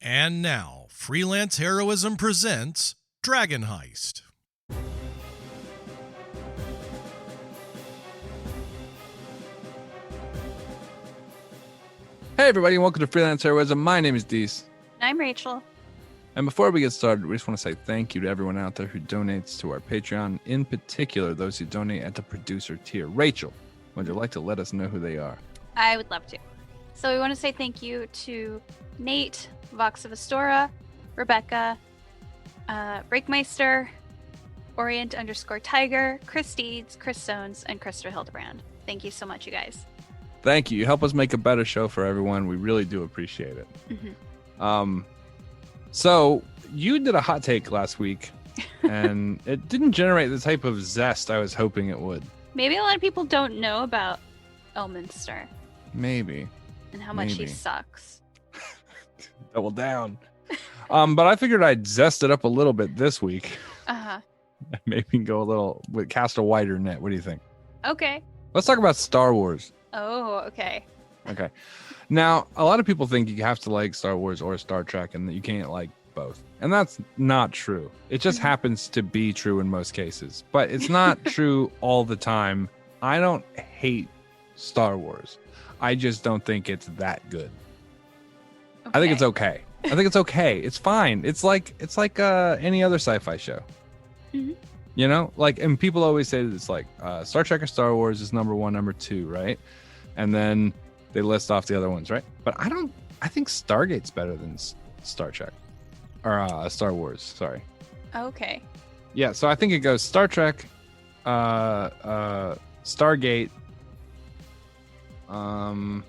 And now, Freelance Heroism presents Dragon Heist. Hey everybody, and welcome to Freelance Heroism. My name is Dees. I'm Rachel. And before we get started, we just want to say thank you to everyone out there who donates to our Patreon, in particular those who donate at the producer tier. Rachel, would you like to let us know who they are? I would love to. So we want to say thank you to Nate, Vox of Astora, Rebecca, Breakmeister, Orient_Tiger, Chris Deeds, Chris Stones, and Christopher Hildebrand. Thank you so much, you guys. Thank you. You help us make a better show for everyone. We really do appreciate it. Mm-hmm. So you did a hot take last week, and it didn't generate the type of zest I was hoping it would. Maybe a lot of people don't know about Elminster Maybe. and how much he Maybe. sucks. Double down. But I figured I'd zest it up a little bit this week. Uh-huh. Maybe cast a wider net. What do you think? Okay. Let's talk about Star Wars. Oh, okay. Okay. Now, a lot of people think you have to like Star Wars or Star Trek and that you can't like both. And that's not true. It just happens to be true in most cases. But it's not true all the time. I don't hate Star Wars. I just don't think it's that good. I think it's okay. I think it's okay. It's fine. It's like any other sci-fi show. Mm-hmm. You know, like, and people always say that it's like Star Trek or Star Wars is number one, number two, right? And then they list off the other ones, right? But I think Stargate's better than Star Trek or Star Wars. Sorry. Okay. Yeah, so I think it goes Star Trek, Stargate, Some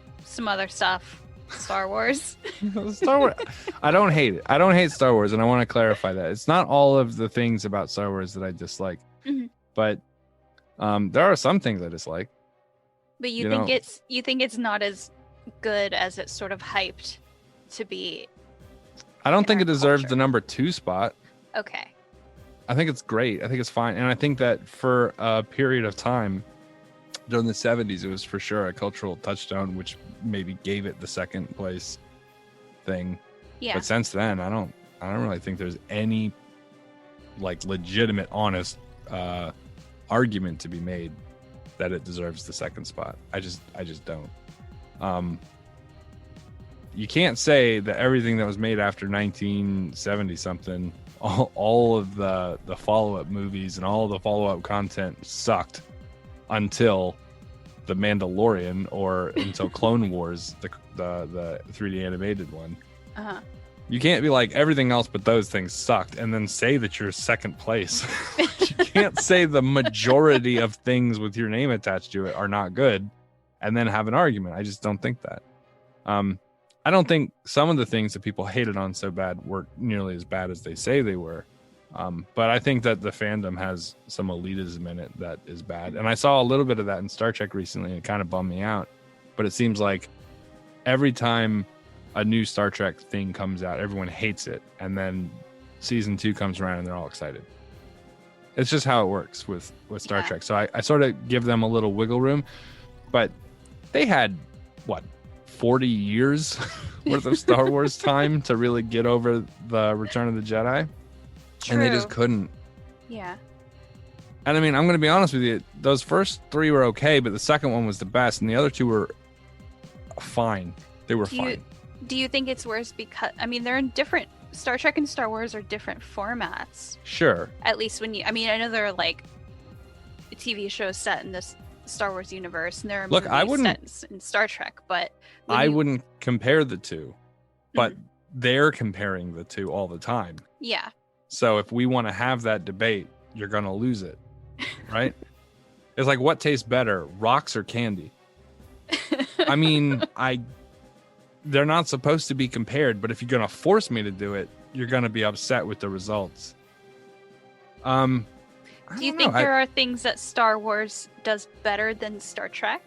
other stuff. Star Wars. Star Wars. I don't hate it. I don't hate Star Wars, and I want to clarify that it's not all of the things about Star Wars that I dislike, but there are some things I dislike. But you think it's not as good as it's sort of hyped to be. I don't think our it deserves culture. the number 2 spot. Okay. I think it's great. I think it's fine, and I think that for a period of time during the 70s, it was for sure a cultural touchstone, which maybe gave it the second place thing. Yeah. But since then, I don't really think there's any like legitimate, honest argument to be made that it deserves the second spot. I just don't. You can't say that everything that was made after 1970 something, all of the follow-up movies and all of the follow-up content sucked until The Mandalorian or until Clone Wars, the 3D animated one. Uh-huh. You can't be like everything else but those things sucked and then say that you're second place. You can't say the majority of things with your name attached to it are not good and then have an argument. I just don't think that. I don't think some of the things that people hated on so bad were nearly as bad as they say they were. But I think that the fandom has some elitism in it that is bad. And I saw a little bit of that in Star Trek recently, and it kind of bummed me out. But it seems like every time a new Star Trek thing comes out, everyone hates it. And then season 2 comes around and they're all excited. It's just how it works with Star Trek. So I sort of give them a little wiggle room. But they had, 40 years worth of Star Wars time to really get over the Return of the Jedi? True. And they just couldn't. Yeah. And I mean, I'm going to be honest with you. Those first 3 were okay, but the second one was the best. And the other 2 were fine. They were fine. Do you think it's worse because, I mean, they're in different, Star Trek and Star Wars are different formats. Sure. At least when you, I mean, I know there are like TV shows set in this Star Wars universe and there are movies set in Star Trek, but I wouldn't compare the 2, but they're comparing the 2 all the time. Yeah. So if we want to have that debate, you're going to lose it, right? It's like, what tastes better, rocks or candy? I mean, they're not supposed to be compared, but if you're going to force me to do it, you're going to be upset with the results. Do you think there are things that Star Wars does better than Star Trek?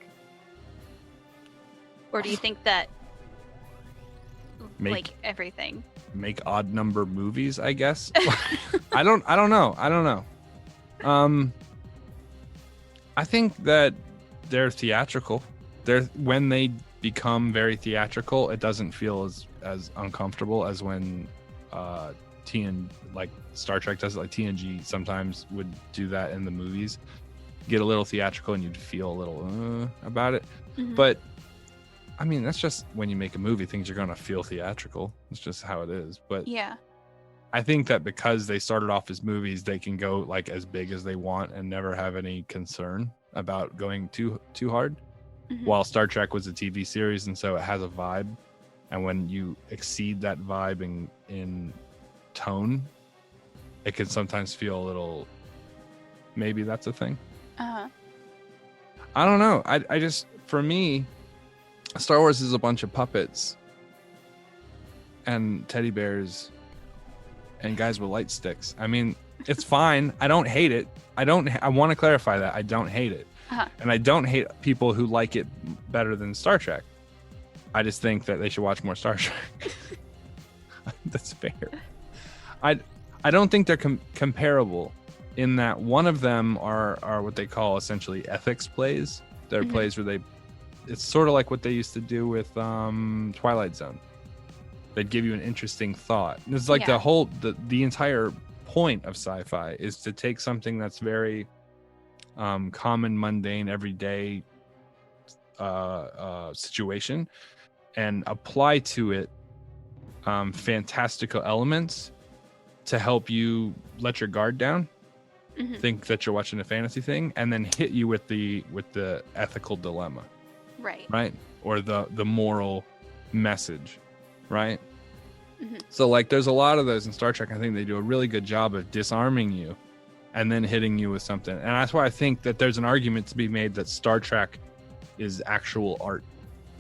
Or do you think that like everything? Make odd number movies, I guess. I don't know. I think that they're theatrical. When they become very theatrical, it doesn't feel as uncomfortable as when like Star Trek does it, like TNG sometimes would do that in the movies, get a little theatrical and you'd feel a little about it. But I mean, that's just when you make a movie, things are going to feel theatrical. It's just how it is. But yeah, I think that because they started off as movies, they can go like as big as they want and never have any concern about going too hard. While Star Trek was a TV series, and so it has a vibe, and when you exceed that vibe in tone, it can sometimes feel a little, maybe that's a thing. I don't know. I just, for me, Star Wars is a bunch of puppets and teddy bears and guys with light sticks. I mean, it's fine. I don't hate it. I want to clarify that I don't hate it. And I don't hate people who like it better than Star Trek. I just think that they should watch more Star Trek. That's fair. I don't think they're comparable in that one of them are what they call essentially ethics plays. They're plays where it's sort of like what they used to do with Twilight Zone. They'd give you an interesting thought. And it's like the entire point of sci-fi is to take something that's very common, mundane, everyday situation and apply to it fantastical elements to help you let your guard down, think that you're watching a fantasy thing, and then hit you with the ethical dilemma, right, or the moral message, right. So like there's a lot of those in Star Trek. I think they do a really good job of disarming you and then hitting you with something. And that's why I think that there's an argument to be made that Star Trek is actual art,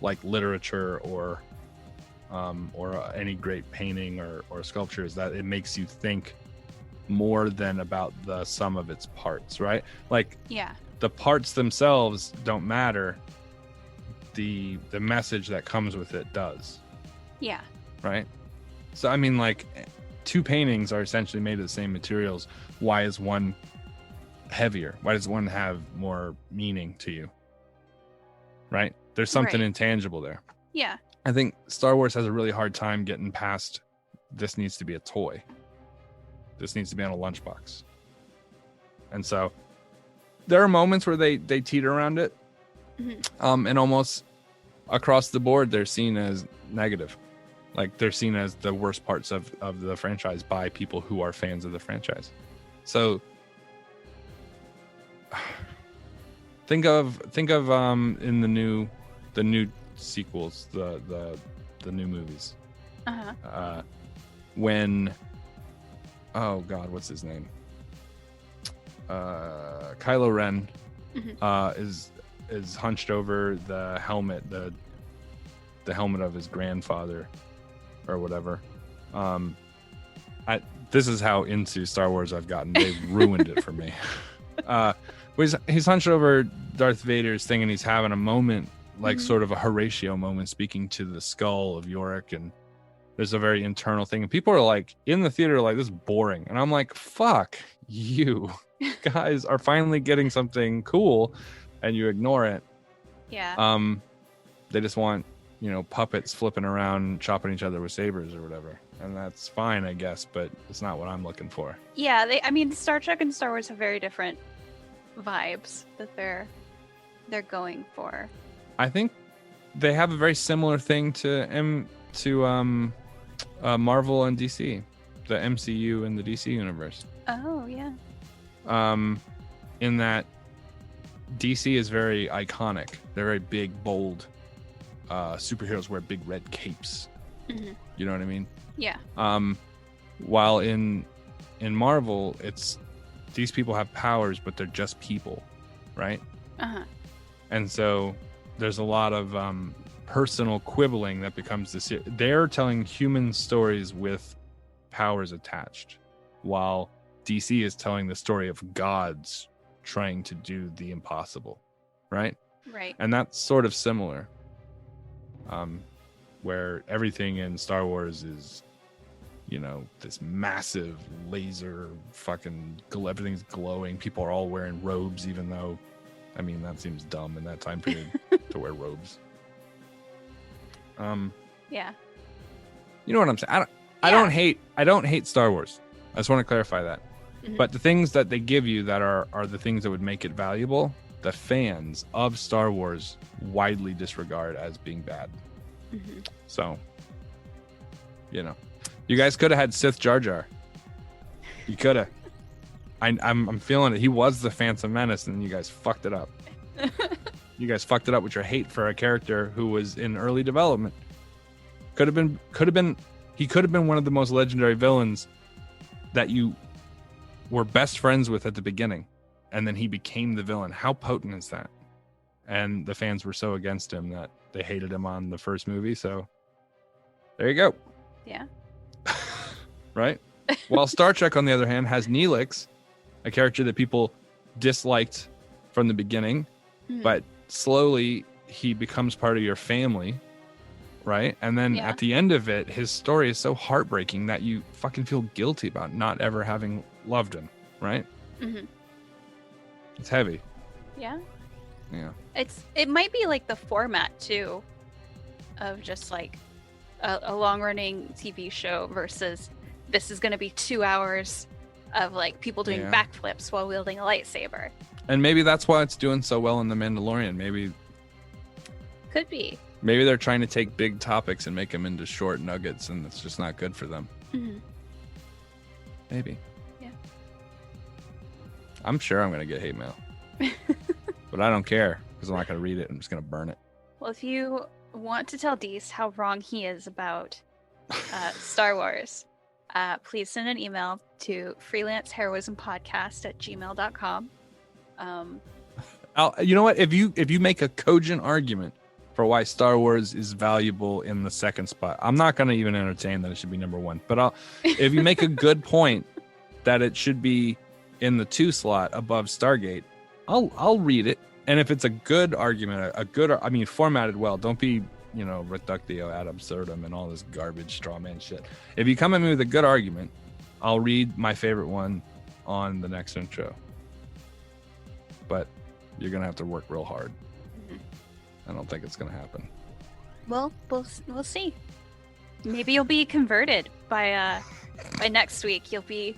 like literature or any great painting or sculpture, is that it makes you think more than about the sum of its parts, right? Like the parts themselves don't matter. The message that comes with it does. Yeah. Right? So, I mean, like, two paintings are essentially made of the same materials. Why is one heavier? Why does one have more meaning to you? Right? There's something intangible there. Yeah. I think Star Wars has a really hard time getting past, this needs to be a toy. This needs to be on a lunchbox. And so there are moments where they teeter around it. And almost across the board, they're seen as negative. Like they're seen as the worst parts of the franchise by people who are fans of the franchise. So think of in the new sequels, the new movies. When oh god, what's his name? Kylo Ren is hunched over the helmet, the helmet of his grandfather or whatever. This is how into Star Wars I've gotten. They've ruined it for me. He's hunched over Darth Vader's thing and he's having a moment, like sort of a Horatio moment, speaking to the skull of Yorick, and there's a very internal thing, and people are like in the theater like, this is boring, and I'm like, fuck you guys are finally getting something cool and you ignore it. They just want, puppets flipping around chopping each other with sabers or whatever, and that's fine, I guess, but it's not what I'm looking for. Star Trek and Star Wars have very different vibes that they're going for. I think they have a very similar thing to Marvel and DC, the MCU and the DC universe. Oh yeah. In that DC is very iconic. They're very big, bold. Superheroes wear big red capes. You know what I mean? Yeah. While in Marvel, it's these people have powers, but they're just people, right? And so there's a lot of personal quibbling that becomes this. They're telling human stories with powers attached, while DC is telling the story of gods trying to do the impossible, right? Right. And that's sort of similar. Where everything in Star Wars is, this massive laser fucking everything's glowing. People are all wearing robes, even though, that seems dumb in that time period to wear robes. Yeah. You know what I'm saying? I don't hate Star Wars. I just want to clarify that. Mm-hmm. But the things that they give you that are the things that would make it valuable, the fans of Star Wars widely disregard as being bad. Mm-hmm. So, you guys could have had Sith Jar Jar. You could have. I'm feeling it. He was the Phantom Menace, and you guys fucked it up. You guys fucked it up with your hate for a character who was in early development. He could have been one of the most legendary villains that you were best friends with at the beginning, and then he became the villain. How potent is that? And the fans were so against him that they hated him on the first movie. So there you go. Yeah. Right? While Star Trek, on the other hand, has Neelix, a character that people disliked from the beginning, but slowly he becomes part of your family, right? And then at the end of it, his story is so heartbreaking that you fucking feel guilty about not ever having loved him, right? Mm-hmm. It's heavy. Yeah. Yeah. It might be like the format too, of just like a long-running TV show versus this is going to be 2 hours of like people doing backflips while wielding a lightsaber. And maybe that's why it's doing so well in The Mandalorian. Maybe could be. Maybe they're trying to take big topics and make them into short nuggets, and it's just not good for them. Mm-hmm. Maybe. Yeah. I'm sure I'm going to get hate mail. But I don't care because I'm not going to read it. I'm just going to burn it. Well, if you want to tell Deese how wrong he is about Star Wars, please send an email to freelanceheroismpodcast@gmail.com. You know what? If you make a cogent argument for why Star Wars is valuable in the second spot, I'm not going to even entertain that it should be number one. But if you make a good point that it should be in the 2 slot above Stargate, I'll read it. And if it's a good argument, formatted well, don't be reductio ad absurdum and all this garbage straw man shit. If you come at me with a good argument, I'll read my favorite one on the next intro. But you're gonna have to work real hard. Mm-hmm. I don't think it's gonna happen. Well, we'll see. Maybe you'll be converted by next week. You'll be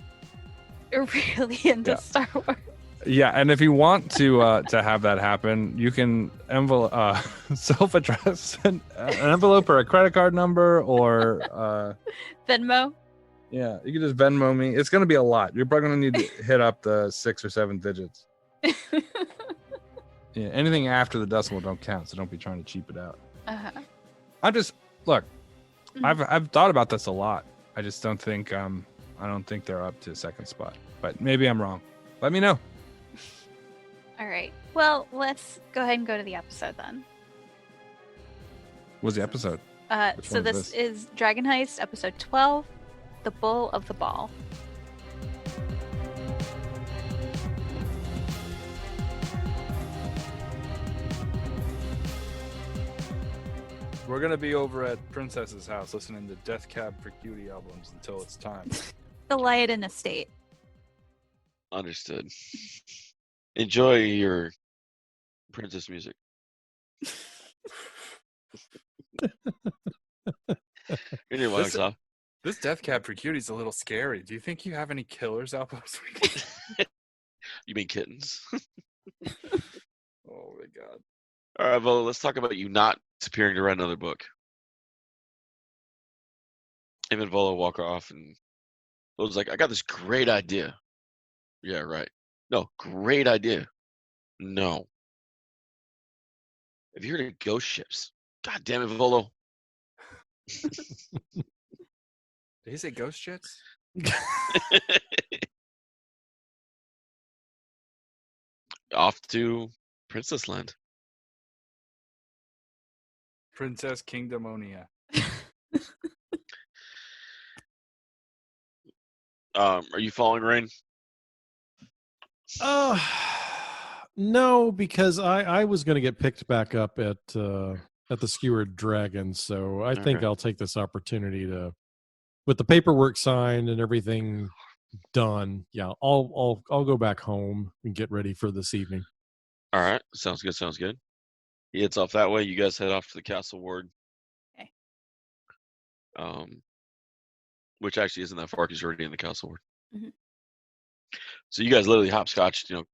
really into Star Wars. Yeah, and if you want to have that happen, you can self-address an envelope or a credit card number or Venmo. Yeah, you can just Venmo me. It's going to be a lot. You're probably going to need to hit up the 6 or 7 digits. Yeah, anything after the decimal don't count, so don't be trying to cheap it out. I'm just look. Mm-hmm. I've thought about this a lot. I just don't think I don't think they're up to second spot, but maybe I'm wrong. Let me know. All right. Well, let's go ahead and go to the episode then. What's the episode? So this is Dragon Heist, episode 12, The Bull of the Ball. We're going to be over at Princess's house listening to Death Cab for Cutie albums until it's time. The Lion Estate. Understood. Enjoy your princess music. Anyway, this Death Cab for Cutie is a little scary. Do you think you have any killers out this week? You mean kittens? Oh my god. All right, well, let's talk about you not disappearing to write another book. Him and Volo walk off, and Volo's like, I got this great idea. Yeah, right. No, great idea. No. Have you heard of ghost ships? God damn it, Volo. Did he say ghost ships? Off to Princess Land. Princess Kingdomonia. Are you following Rain? No, because I was going to get picked back up at the Skewered Dragon, so I think I'll take this opportunity to, with the paperwork signed and everything done. Yeah, I'll go back home and get ready for this evening. All right, sounds good. Sounds good. He heads off that way. You guys head off to the castle ward. Okay. which actually isn't that far because you're already in the castle ward. Mhm. So you guys literally hopscotched, a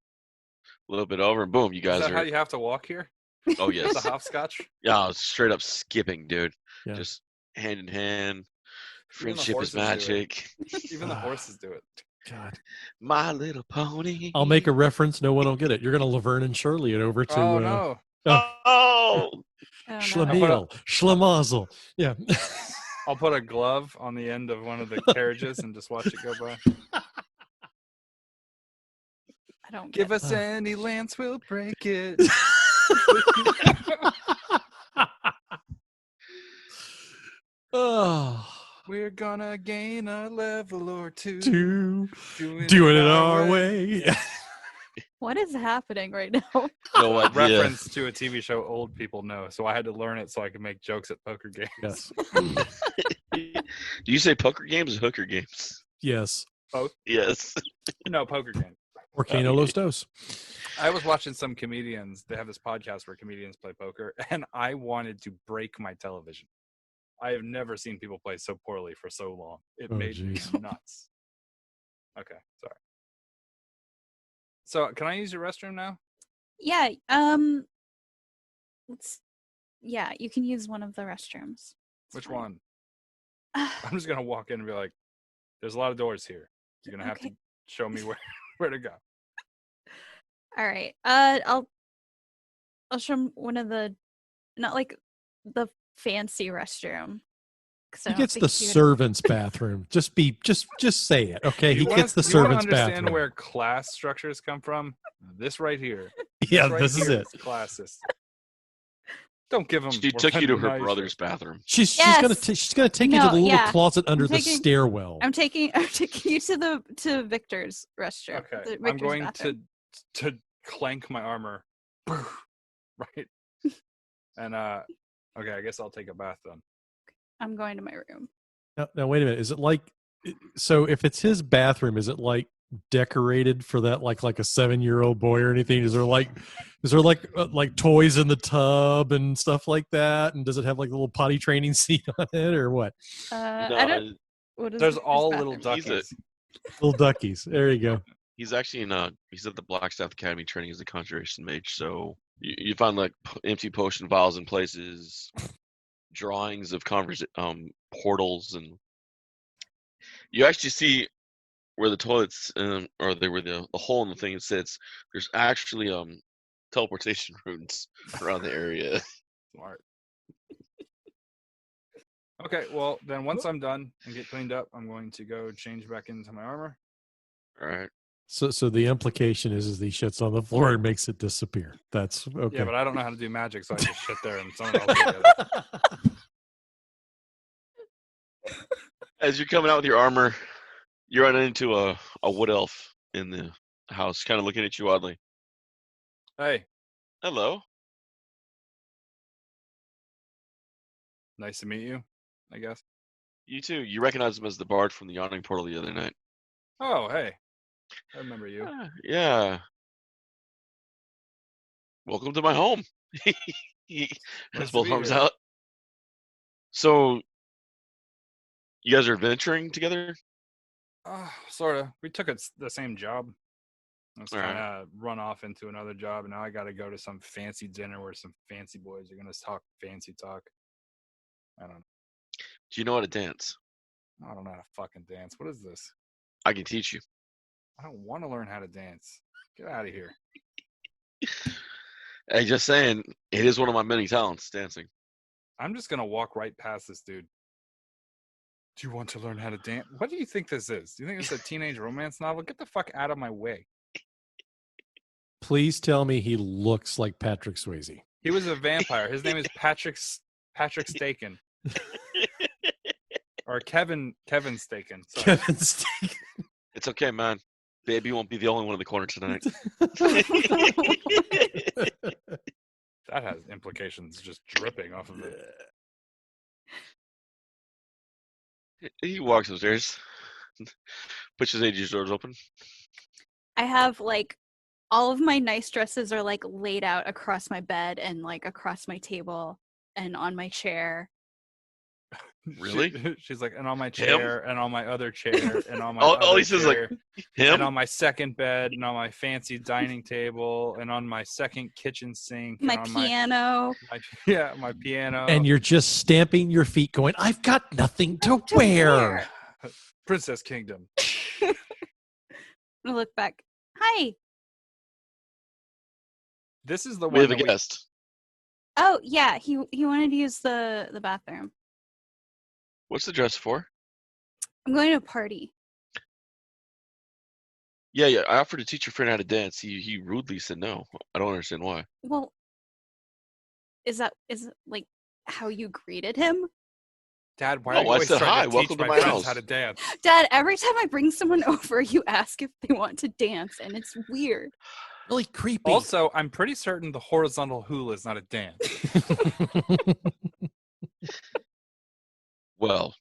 little bit over, and boom, you guys Is that are. how you have to walk here? Oh yes, The hopscotch. yeah, I was straight up skipping, dude. Yeah. Just hand in hand. Even the Friendship is horses do it. magic. Even the horses do it. God. My Little Pony. I'll make a reference. No one will get it. You're going to Laverne and Shirley it over to Oh no! Oh, Oh, no. Schlemiel, Schlemazel. Yeah. I'll put a glove on the end of one of the carriages and just watch it go by. I don't Give get us any lance, we'll break it. Oh. We're gonna gain a level or two. Doing it our way. What is happening right now? no idea. Reference to a TV show old people know, so I had to learn it so I could make jokes at poker games. Yes. Do you say poker games or hooker games? Yes. Both? Yes. No, poker games. Volcano Los Dos. I was watching some comedians. They have this podcast where comedians play poker, and I wanted to break my television. I have never seen people play so poorly for so long. It made me nuts. Okay, sorry. So, can I use your restroom now? Yeah. You can use one of the restrooms. It's Which fine. one? I'm just gonna walk in and be like, "There's a lot of doors here. You're gonna have to show me where to go." All right. I'll show him one of the, not like the fancy restroom. He gets the servant's bathroom. Just say it, okay? He gets the servant's bathroom. Understand where class structures come from? This right here. Yeah, right this is here it. Classist. Don't give him. She took you to her brother's bathroom. She's gonna take you to the little closet under the stairwell. I'm taking you to Victor's restroom. Okay, I'm going bathroom. to clank my armor, right? And okay, I guess I'll take a bath then. I'm going to my room. Now wait a minute. Is it like, so if it's his bathroom, is it like decorated for that, like a 7-year-old boy or anything? Is there like toys in the tub and stuff like that? And does it have like a little potty training seat on it or what? I don't. What is There's all little duckies. Little duckies. There you go. He's actually he's at the Blackstaff Academy training as a conjuration mage. So you find like empty potion vials in places, drawings of portals, and you actually see where the toilets or where the hole in the thing sits. There's actually teleportation runes around the area. Smart. Okay, well then once I'm done and get cleaned up, I'm going to go change back into my armor. All right. So the implication is he shits on the floor and makes it disappear. That's okay. Yeah, but I don't know how to do magic, so I just shit there and someone else will get it. As you're coming out with your armor, you run into a wood elf in the house, kind of looking at you oddly. Hey. Hello. Nice to meet you, I guess. You too. You recognize him as the bard from the Yawning Portal the other night. Oh, hey. I remember you. Yeah. Welcome to my home. He has both arms out. So, you guys are adventuring together? Sort of. We took the same job. Let's kind Right. of run off into another job, and now I got to go to some fancy dinner where some fancy boys are going to talk fancy talk. I don't know. Do you know how to dance? I don't know how to fucking dance. What is this? I can teach you. I don't want to learn how to dance. Get out of here. Hey, just saying, it is one of my many talents, dancing. I'm just going to walk right past this dude. Do you want to learn how to dance? What do you think this is? Do you think it's a teenage romance novel? Get the fuck out of my way. Please tell me he looks like Patrick Swayze. He was a vampire. His name is Patrick Staken. Or Kevin Staken. Sorry. Kevin Steak. It's okay, man. Baby won't be the only one in the corner tonight. That has implications just dripping off of it. He walks upstairs, puts his AG doors open. I have like all of my nice dresses are like laid out across my bed and like across my table and on my chair. Really? She's like, and on my chair, and on my other chair, and on my all other he says is chair, like, him? and on my second bed, and on my fancy dining table, and on my second kitchen sink, My and on piano. my piano. And you're just stamping your feet going, I've got nothing to wear. Princess Kingdom. I look back. Hi. This is the We one have a guest. Oh yeah, he wanted to use the bathroom. What's the dress for? I'm going to a party. Yeah. I offered to teach your friend how to dance. He rudely said no. I don't understand why. Well, is it like how you greeted him? Dad, why are you I always said trying hi. to Welcome teach to my my friends house. how to dance? Dad, every time I bring someone over, you ask if they want to dance, and it's weird. Really creepy. Also, I'm pretty certain the horizontal hula is not a dance. Well,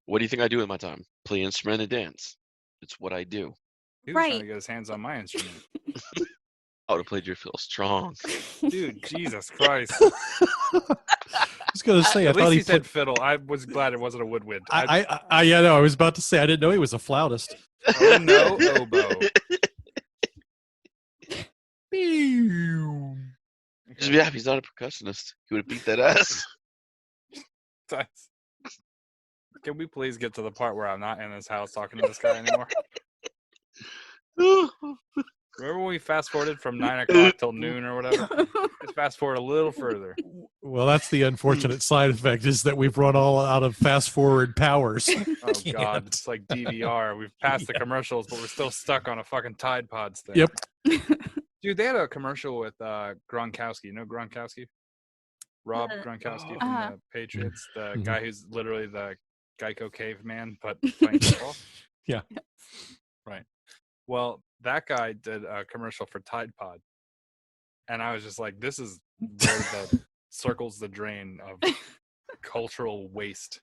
what do you think I do in my time? Play instrument and dance. It's what I do. He was trying to Right. get his hands on my instrument. I would have played your Feel Strong. Dude, Jesus Christ. I was going to say, I At least thought he he said fiddle. I was glad it wasn't a woodwind. yeah, no, I was about to say, I didn't know he was a flautist. Oh, no, oboe. Just be happy he's not a percussionist. He would have beat that ass. Can we please get to the part where I'm not in this house talking to this guy anymore? Remember when we fast forwarded from 9 o'clock till noon or whatever? Let's fast forward a little further. Well, that's the unfortunate side effect, is that we've run all out of fast forward powers. Oh, God. It's like DVR. We've passed the commercials, but we're still stuck on a fucking Tide Pods thing. Yep. Dude, they had a commercial with Gronkowski. You know Gronkowski? Rob Gronkowski from the Patriots. The guy who's literally the Geico caveman, but playing football. Yeah. Right. Well, that guy did a commercial for Tide Pod. And I was just like, this is where the circles the drain of cultural waste.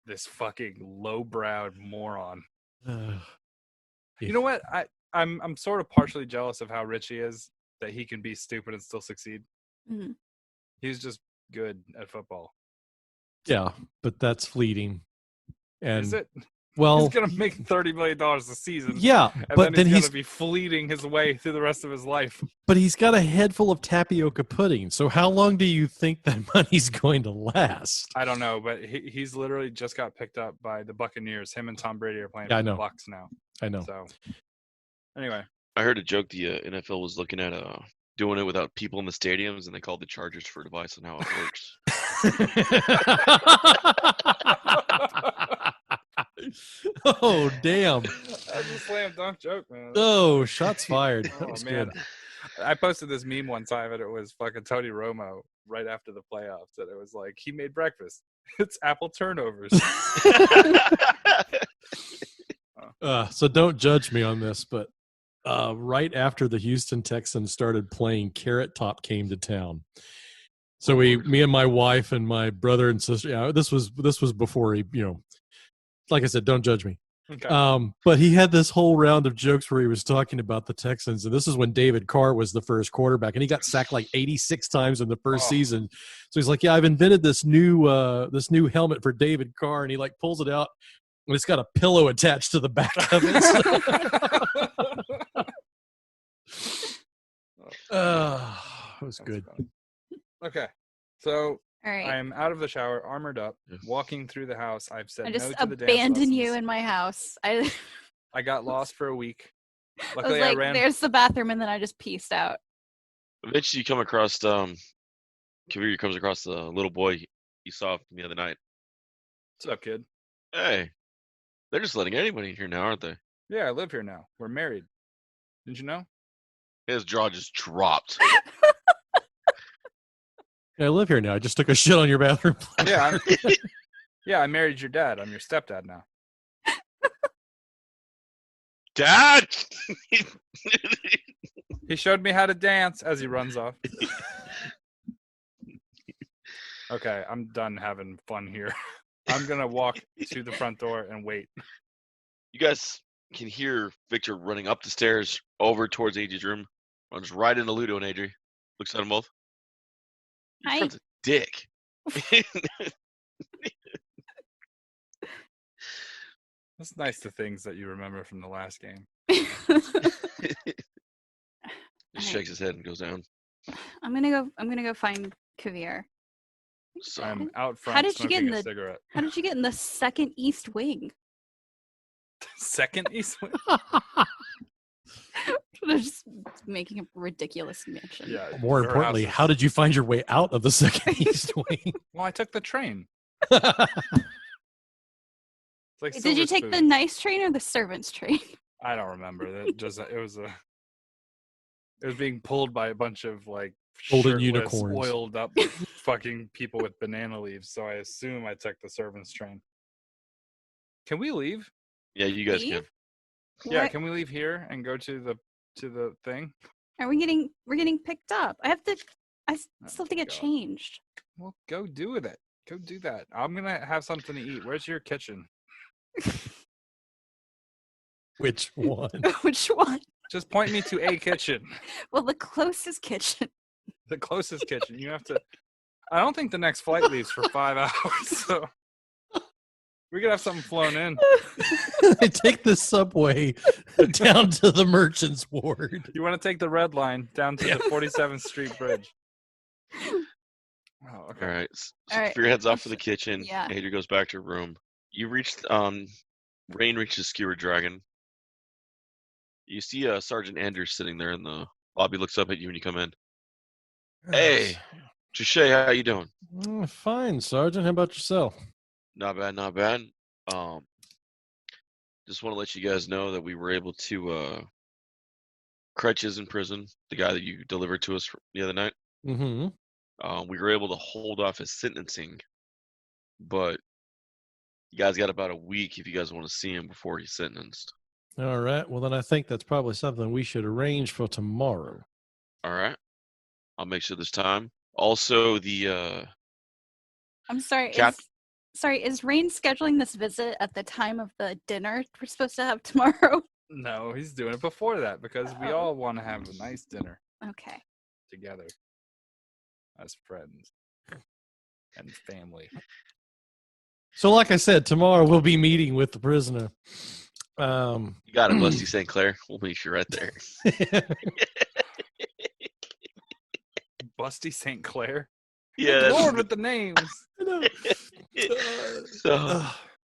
This fucking low-browed moron. You know what? I'm sort of partially jealous of how rich he is, that he can be stupid and still succeed. Mm-hmm. He's just good at football. Yeah, but that's fleeting. And is it? Well, he's gonna make $30 million a season. Yeah, but then he's gonna be fleeting his way through the rest of his life. But he's got a head full of tapioca pudding. So how long do you think that money's going to last? I don't know, but he's literally just got picked up by the Buccaneers. Him and Tom Brady are playing for the Bucs now. I know. So anyway, I heard a joke. The NFL was looking at doing it without people in the stadiums, and they called the Chargers for advice on how it works. Oh, damn. That's a slam dunk joke, man. Oh, shots fired. Oh, man. Good. I posted this meme one time, and it was fucking Tony Romo right after the playoffs, and it was like, he made breakfast. It's apple turnovers. So don't judge me on this, but right after the Houston Texans started playing, Carrot Top came to town. So me and my wife and my brother and sister, this was before he, like I said, don't judge me. Okay. But he had this whole round of jokes where he was talking about the Texans, and this is when David Carr was the first quarterback, and he got sacked like 86 times in the first season. So he's like, "Yeah, I've invented this new helmet for David Carr," and he like pulls it out, and it's got a pillow attached to the back of it. It was good. Okay, so. All right. I'm out of the shower, armored up, walking through the house. I've said no to the dance lessons. I just abandoned you in my house. I got lost for a week. Luckily, I ran. There's the bathroom, and then I just pieced out. Eventually, you come across Kavir comes across the little boy he saw the other night. What's up, kid? Hey, they're just letting anybody in here now, aren't they? Yeah, I live here now. We're married. Didn't you know? His jaw just dropped. I live here now. I just took a shit on your bathroom. Yeah. I married your dad. I'm your stepdad now. Dad! He showed me how to dance as he runs off. Okay, I'm done having fun here. I'm going to walk to the front door and wait. You guys can hear Victor running up the stairs over towards Adri's room. Runs right into Ludo and Adri. Looks at them both. Your friend's a dick. That's nice, the things that you remember from the last game. Just shakes his head and goes down. I'm gonna go find Kavir. So, I'm out How front did you get smoking in a the- cigarette. How did you get in the second east wing? Second East Wing? They're just making a ridiculous connection. Yeah. More her importantly, house is- how did you find your way out of the second east wing? Well, I took the train. It's like Did you Silver take the Spoon. nice train or the servants train? I don't remember. It was being pulled by a bunch of like Golden shirtless, unicorns. oiled up fucking people with banana leaves. So I assume I took the servants train. Can we leave? yeah, you guys Leave? can. Yeah, What? can we leave here and go to the thing? We're getting picked up. I still have to get God. changed. Well, go do with it. Go do that. I'm gonna have something to eat. Where's your kitchen? Which one? Which one? Just point me to a kitchen. Well, the closest kitchen. The closest kitchen. You have to. I don't think the next flight leaves for 5 hours, so we could have something flown in. I take the subway down to the merchant's ward. You want to take the red line down to the 47th Street Bridge? Oh, okay. All right. So All right. Fear heads off to the kitchen. Yeah. Adria goes back to her room. You reach. Rain reaches Skewer Dragon. You see Sergeant Anders sitting there in the lobby. Looks up at you when you come in. Hey, Touche, how you doing? Fine, Sergeant. How about yourself? Not bad, not bad. Just want to let you guys know that we were able to. Crutch is in prison. The guy that you delivered to us the other night. Mm-hmm. We were able to hold off his sentencing, but you guys got about a week if you guys want to see him before he's sentenced. All right. Well, then I think that's probably something we should arrange for tomorrow. All right. I'll make sure there's time. Also, I'm sorry. Cap- Is Rain scheduling this visit at the time of the dinner we're supposed to have tomorrow? No, he's doing it before that because we all want to have a nice dinner Okay. together as friends and family. So, like I said, tomorrow we'll be meeting with the prisoner. you got it, Busty St. Clair. We'll meet you right there. Busty St. Clair? Yeah. Good Lord with the names. I know. So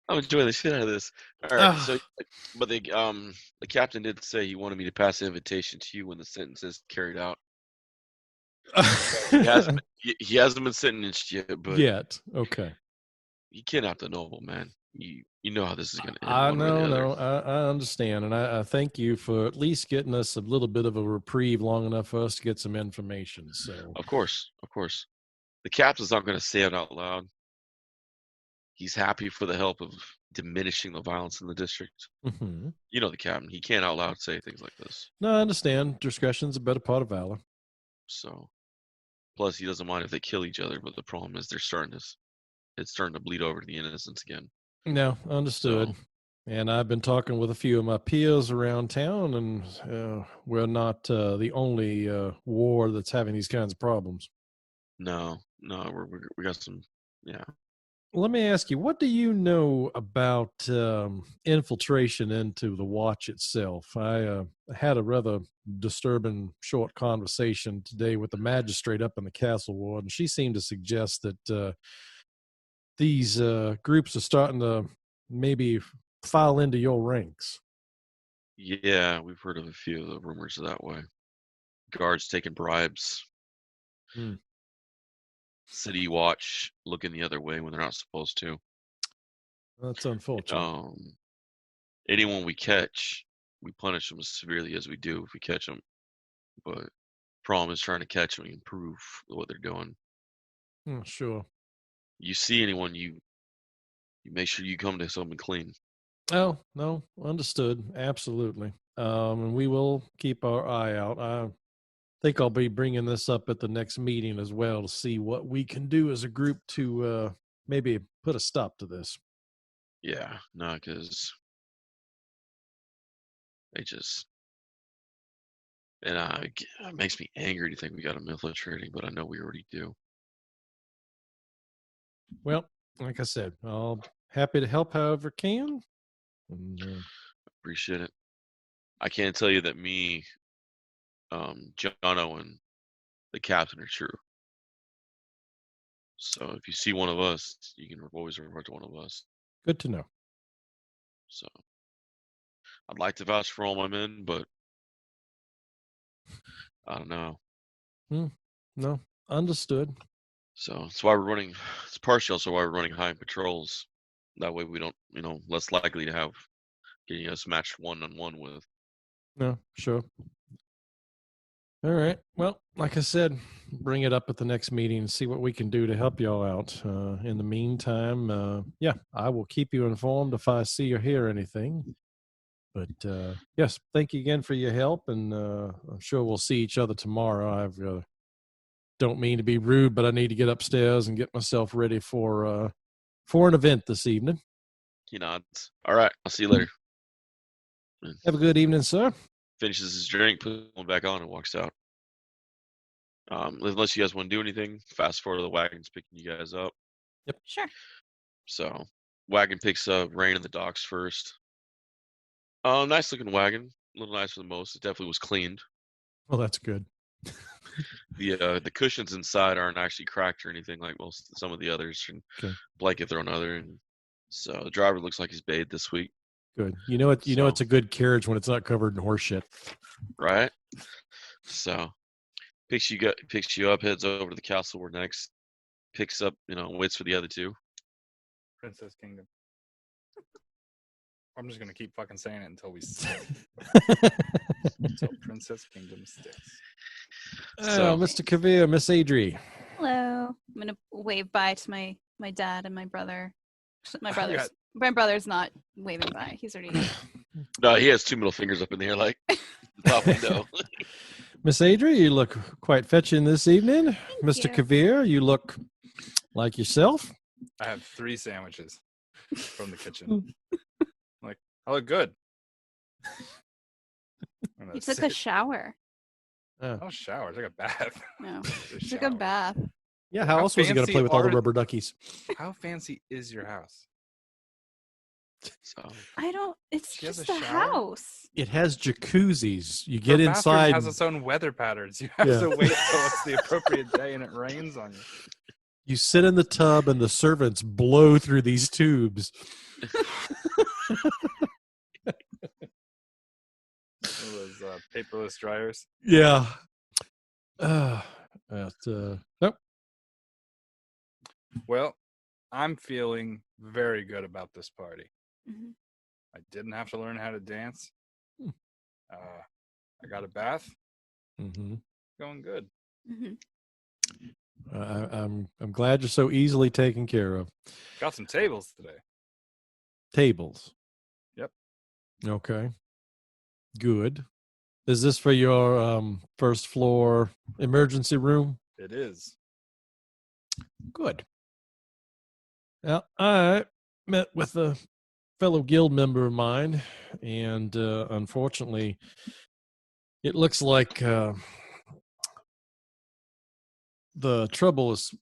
I'm enjoying the shit out of this. All right. So, but the captain did say he wanted me to pass the invitation to you when the sentence is carried out. He hasn't been sentenced yet, but Yet. Okay. you kidnapped a noble man. You know how this is going to end. I one way or the know, other. I understand, and I thank you for at least getting us a little bit of a reprieve long enough for us to get some information. So, Of course. The captain's not going to say it out loud. He's happy for the help of diminishing the violence in the district. mhm. You know the captain. He can't out loud say things like this. No, I understand. Discretion's a better part of valor. So, plus he doesn't mind if they kill each other, but the problem is it's starting to bleed over to the innocents again. No, understood. So, And I've been talking with a few of my peers around town, and we're not the only war that's having these kinds of problems. no, we got some. Yeah. Let me ask you, what do you know about infiltration into the watch itself? I had a rather disturbing short conversation today with the magistrate up in the castle ward, and she seemed to suggest that these groups are starting to maybe file into your ranks. Yeah, we've heard of a few of the rumors that way. Guards taking bribes. Hmm. City watch looking the other way when they're not supposed to. That's unfortunate. Anyone we catch, we punish them as severely as we do if we catch them. But problem is trying to catch them and prove what they're doing. Sure. You see anyone, you make sure you come to something clean. Oh, no, understood. Absolutely. And we will keep our eye out. I think I'll be bringing this up at the next meeting as well to see what we can do as a group to maybe put a stop to this. Yeah, no, because they just, and it makes me angry to think we got them infiltrating, but I know we already do. Well, like I said, I'll happy to help however can. And, Appreciate it. I can't tell you that me, Jono, and the captain are true. So if you see one of us, you can always refer to one of us. good to know. So I'd like to vouch for all my men, but I don't know. No, understood. So that's why we're running. It's partially also why we're running high patrols. That way we don't, less likely to have getting us matched 1-on-1 with. No, sure. All right. Well, like I said, bring it up at the next meeting and see what we can do to help y'all out. In the meantime, yeah, I will keep you informed if I see or hear anything. But yes, thank you again for your help, and I'm sure we'll see each other tomorrow. I've don't mean to be rude, but I need to get upstairs and get myself ready for an event this evening. He nods. All right, I'll see you later. Have a good evening, sir. Finishes his drink, puts one back on, and walks out. Unless you guys want to do anything, fast forward to the wagon's picking you guys up. Yep. Sure. So, wagon picks up Rain in the docks first. Nice looking wagon. A little nicer than most. It definitely was cleaned. Well, that's good. The cushions inside aren't actually cracked or anything like some of the others. And Okay. blanket thrown other, and so the driver looks like he's bathed this week. Good. You know it's a good carriage when it's not covered in horse shit. Right. So picks you up, heads over to the castle we're next. Picks up, waits for the other two. Princess Kingdom. I'm just gonna keep fucking saying it until we until Princess Kingdom sticks. So, Mr. Kavir, Miss Adri. Hello. I'm gonna wave bye to my dad and my brother. My brother's not waving bye. He's already. No, he has two middle fingers up in the air, like the top window. Miss Adri, you look quite fetching this evening. Mr. you. Kavir, you look like yourself. I have 3 sandwiches from the kitchen. Like, I look good. You took a shower. Oh, shower. I took a bath. No, you took a bath. Yeah, how else was he going to play with all the rubber duckies? How fancy is your house? So I don't. It's She has just a a shower? house. It has jacuzzis. You Her get bathroom inside. has its own weather patterns. You have to wait till it's the appropriate day and it rains on you. You sit in the tub and the servants blow through these tubes. Those paperless dryers. Yeah. Nope. Well, I'm feeling very good about this party. Mhm. I didn't have to learn how to dance. I got a bath. Mm-hmm. Going good. Mhm. I'm glad you're so easily taken care of. Got some tables today. Tables. Yep. Okay. Good. Is this for your first floor emergency room? It is. Good. Now, I met with a fellow guild member of mine, and unfortunately, it looks like the trouble is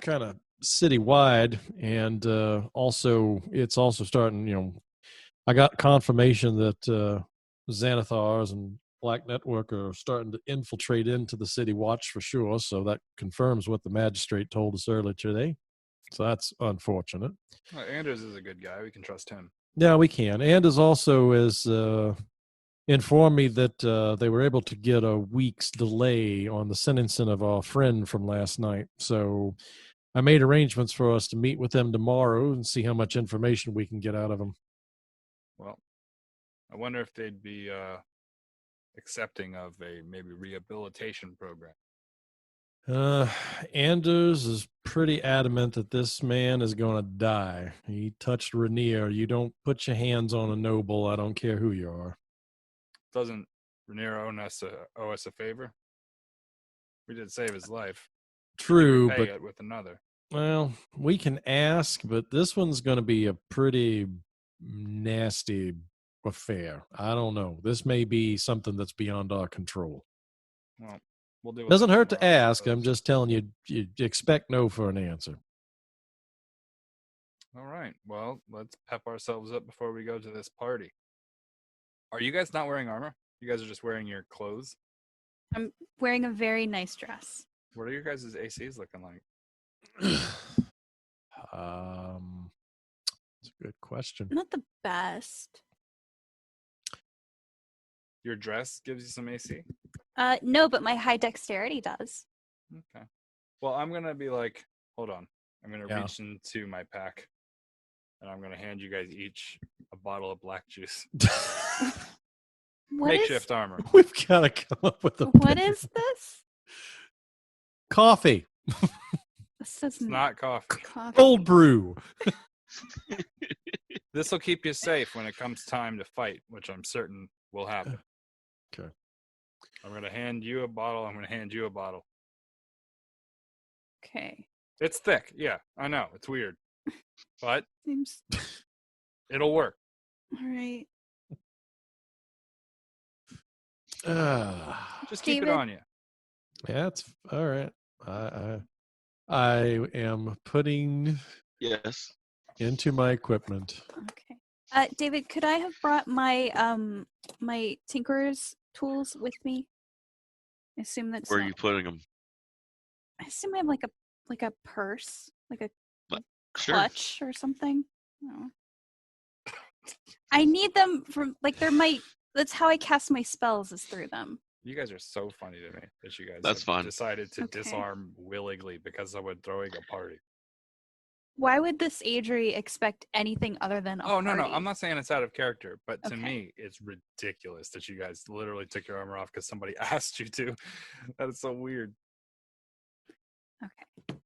kind of citywide, and it's also starting. I got confirmation that Xanathars and Black Network are starting to infiltrate into the city watch for sure. So that confirms what the magistrate told us earlier today. So that's unfortunate. Well, Anders is a good guy. We can trust him. Yeah, we can. Anders also has informed me that they were able to get a week's delay on the sentencing of our friend from last night. So I made arrangements for us to meet with them tomorrow and see how much information we can get out of them. Well, I wonder if they'd be accepting of a maybe rehabilitation program. Anders is pretty adamant that this man is going to die. He touched Renaer. You don't put your hands on a noble. I don't care who you are. Doesn't Renaer owe us a favor? We did save his life. True, Pay but it with another. well, we can ask, but this one's going to be a pretty nasty affair. I don't know. This may be something that's beyond our control. Well, we'll do. Doesn't hurt to ask. I'm just telling you, you expect no for an answer. All right. Well, let's pep ourselves up before we go to this party. Are you guys not wearing armor? You guys are just wearing your clothes? I'm wearing a very nice dress. What are your guys' ACs looking like? That's a good question. Not the best. Your dress gives you some AC? No, but my high dexterity does. Okay. Well, I'm going to be like, hold on. I'm going to reach into my pack and I'm going to hand you guys each a bottle of black juice. Makeshift armor. We've got to come up with a What is this? Coffee. This is It's not coffee. Cold brew. This will keep you safe when it comes time to fight, which I'm certain will happen. Okay. I'm going to hand you a bottle. I'm going to hand you a bottle. Okay. It's thick. Yeah, I know. It's weird. But Seems it'll work. all right. Just keep David? it on you. Yeah, it's all right. I am putting into my equipment. Okay. David, could I have brought my my tinkerer's tools with me? I assume that's Where are you putting them? I assume I have like a purse, like a Sure. clutch or something. No. I need them from that's how I cast my spells is through them. You guys are so funny to me that you guys That's fine. decided to Okay. disarm willingly because someone throwing a party. Why would this Adri expect anything other than a party? No. I'm not saying it's out of character, but to Okay. me, it's ridiculous that you guys literally took your armor off because somebody asked you to. That is so weird. Okay.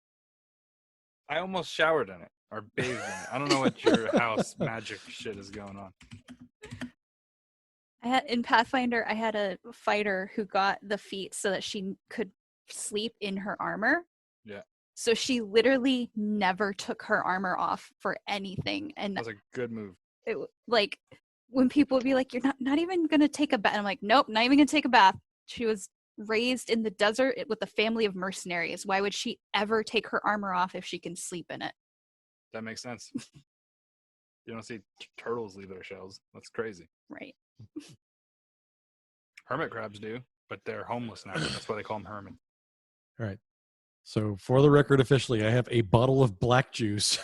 I almost showered in it or bathed in it. I don't know what your house magic shit is going on. In Pathfinder, I had a fighter who got the feat so that she could sleep in her armor. Yeah. So she literally never took her armor off for anything. And That's a good move. it, like when people would be like, "You're not even gonna take a bath," I'm like, "Nope, not even gonna take a bath." She was raised in the desert with a family of mercenaries. Why would she ever take her armor off if she can sleep in it? That makes sense. You don't see turtles leave their shells. That's crazy. Right. Hermit crabs do, but they're homeless now. That's why they call them hermit. All right. So for the record, officially, I have a bottle of black juice.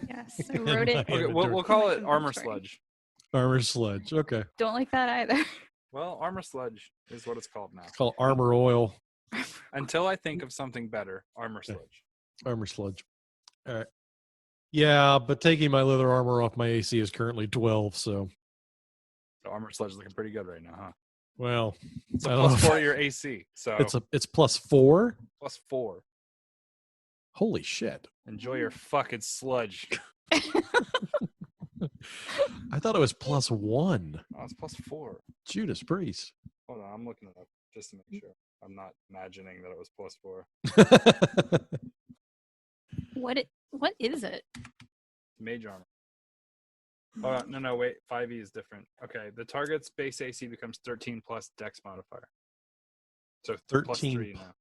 Yes, I wrote it. Okay, we'll call it armor sludge. Armor sludge. Okay. Don't like that either. Well, armor sludge is what it's called now. It's called armor oil. Until I think of something better, armor sludge. Armor sludge. All right. Yeah, but taking my leather armor off my AC is currently 12, so. The armor sludge is looking pretty good right now, huh? Well, it's a I don't plus know. 4 to your AC. So it's plus 4? Plus 4. Holy shit. Enjoy your fucking sludge. I thought it was plus 1. Oh, it's plus 4. Judas Priest. Hold on, I'm looking it up just to make sure. I'm not imagining that it was plus 4. What is it? Mage armor. Oh, no, wait. 5e is different. Okay, the target's base AC becomes 13 plus dex modifier. So 13 plus 3 now.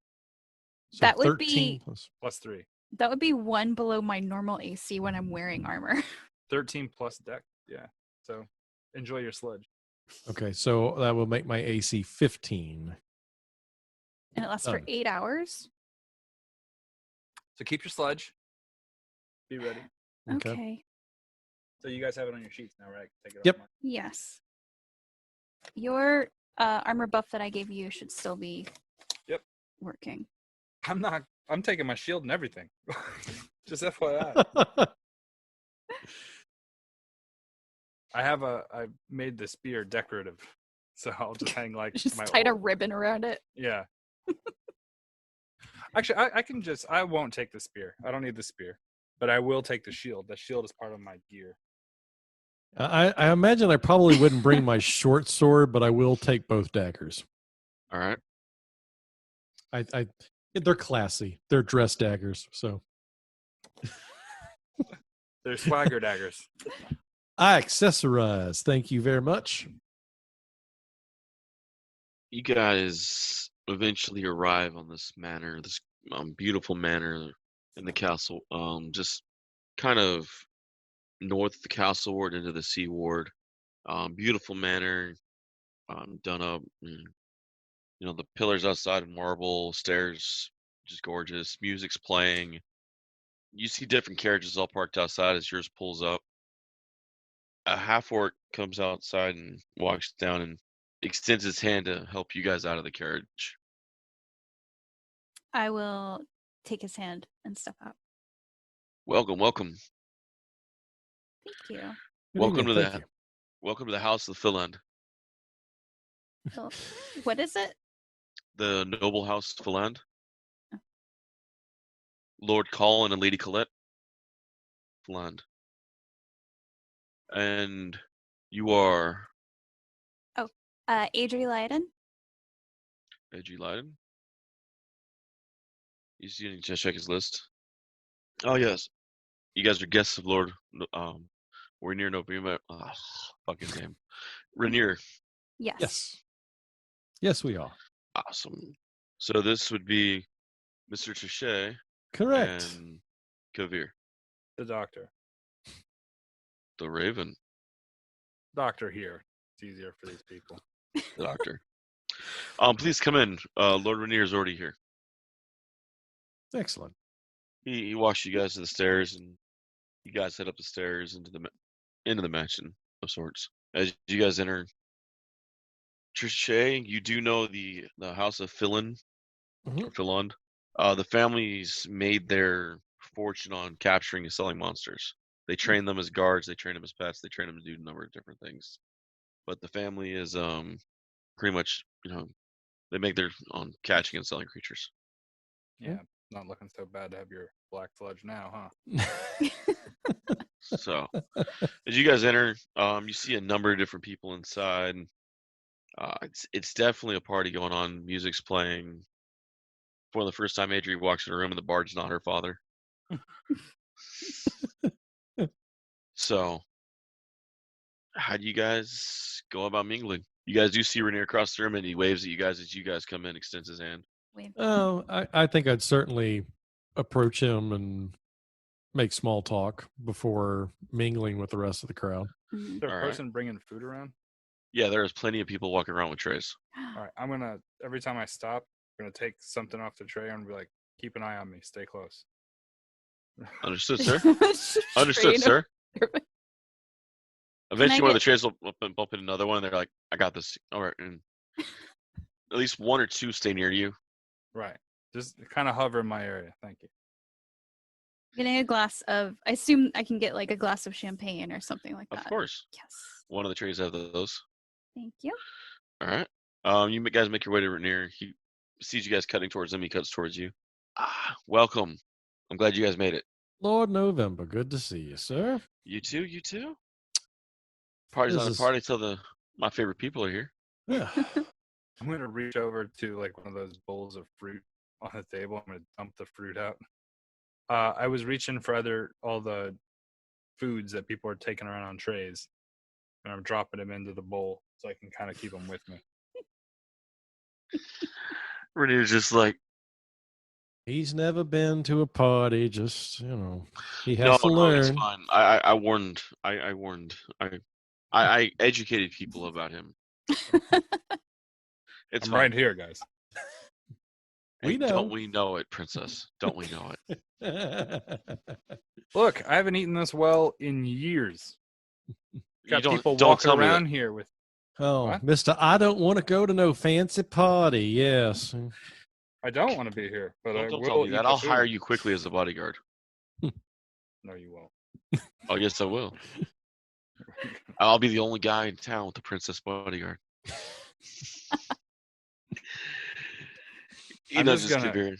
So that would be plus 3. That would be 1 below my normal AC when I'm wearing armor. 13 plus dex. Yeah. So enjoy your sludge. Okay, so that will make my AC 15. And it lasts for 8 hours? So keep your sludge. Be ready. Okay. So you guys have it on your sheets now, right? Take it Yep. off. Yes. Your armor buff that I gave you should still be working. I'm taking my shield and everything. Just FYI. I made the spear decorative. So I'll just hang like just tied a ribbon around it. Yeah. Actually, I won't take the spear. I don't need the spear. But I will take the shield. The shield is part of my gear. I imagine I probably wouldn't bring my short sword, but I will take both daggers. All right. They're classy. They're dress daggers, so. They're swagger daggers. I accessorize. Thank you very much. You guys eventually arrive on this manor, this beautiful manor in the castle. Just kind of north of the castle ward into the sea ward. Beautiful manor, done up. The pillars outside in marble, stairs just gorgeous. Music's playing. You see different carriages all parked outside as yours pulls up. A half orc comes outside and walks down and extends his hand to help you guys out of the carriage. I will take his hand and step out. Welcome, welcome. Thank you. Welcome to the House of Philand. Oh, what is it? The noble House of Philand. Lord Colin and Lady Colette. Philand. And you are... Adri Leiden. Adri Leiden? You see, need to check his list. Oh, yes. You guys are guests of Lord Renaer. Fuck his name. Renaer. Yes. Yes, we are. Awesome. So this would be Mr. Trichet. Correct. And Kavir. The doctor. The Raven. Doctor here. It's easier for these people. The doctor. Please come in. Lord Renaer is already here. Excellent. He walks you guys to the stairs, and you guys head up the stairs into the mansion of sorts. As you guys enter, Trichet, you do know the House of Philand. Mhm. Philand. The families made their fortune on capturing and selling monsters. They train them as guards. They train them as pets. They train them to do a number of different things. But the family is pretty much, they make their on catching and selling creatures. Yeah, not looking so bad to have your black sludge now, huh? So, as you guys enter, you see a number of different people inside. It's definitely a party going on. Music's playing. For the first time, Adri walks in a room and the bard's not her father. So, how do you guys go about mingling? You guys do see Renaer across the room, and he waves at you guys as you guys come in, extends his hand. Oh, I think I'd certainly approach him and make small talk before mingling with the rest of the crowd. Is there a person bringing food around? Yeah, there's plenty of people walking around with trays. All right, every time I stop, I'm going to take something off the tray and be like, keep an eye on me, stay close. Understood, sir. Understood, sir. Eventually, one of the trays will bump in another one, and they're like, I got this. All right. And at least one or two stay near you. Right. Just kind of hover in my area. Thank you. Getting a glass of, I assume I can get like a glass of champagne or something like that. Of course. Yes. One of the trays have those. Thank you. All right. You guys make your way to Renaer. He sees you guys cutting towards him. He cuts towards you. Welcome. I'm glad you guys made it. Lord November, good to see you, sir. You too. You too. Party's not a party till my favorite people are here. Yeah. I'm going to reach over to like one of those bowls of fruit on the table. I'm going to dump the fruit out. I was reaching for all the foods that people are taking around on trays, and I'm dropping them into the bowl so I can kind of keep them with me. Renaer's just like, he's never been to a party. Just he has to learn. It's fine. I warned. I educated people about him. I'm right here, guys. We know. Don't we know it, princess? Don't we know it? Look, I haven't eaten this well in years. Got people walking around here with... Oh, what? Mister, I don't want to go to no fancy party. Yes. I don't want to be here, but I don't will tell me that. I'll food. hire you quickly as a bodyguard. No, you won't. Oh, yes, I will. I'll be the only guy in town with the princess bodyguard. He knows his Kabir.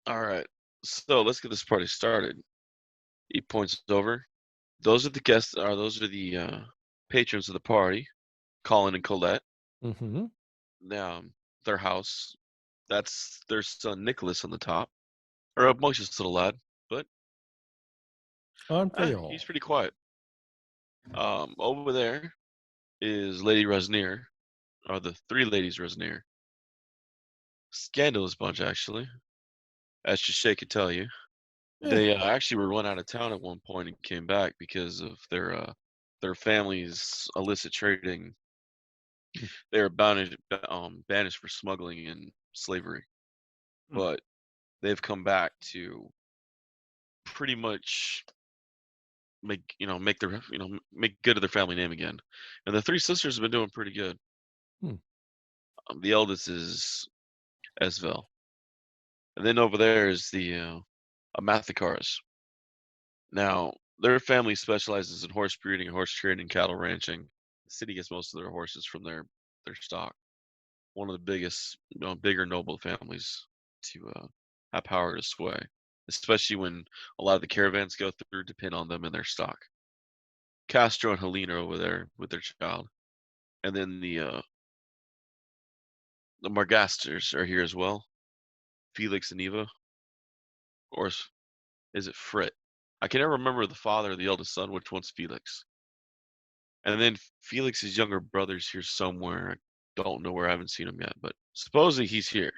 All right, so let's get this party started. He points over. Those are the guests. Those are the patrons of the party, Colin and Colette. Mm-hmm. Now, their house. That's their son Nicholas on the top, or a obnoxious little lad, but he's pretty quiet. Over there is Lady Renaer, or the three ladies Renaer. Scandalous bunch, actually, as Trichet could tell you. They actually were run out of town at one point and came back because of their family's illicit trading. They were banished for smuggling and slavery, but they've come back to pretty much make good of their family name again. And the three sisters have been doing pretty good. The eldest is Esvel, and then over there is the Amathikars. Now, their family specializes in horse breeding, horse trading, cattle ranching. The city gets most of their horses from their stock. One of the biggest, bigger noble families to have power to sway, especially when a lot of the caravans go through, depend on them and their stock. Castro and Helena are over there with their child, and then the Margasters are here as well. Felix and Eva, or is it Frit? I can never remember the father or the eldest son. Which one's Felix? And then Felix's younger brother's here somewhere. I don't know where. I haven't seen him yet, but supposedly he's here.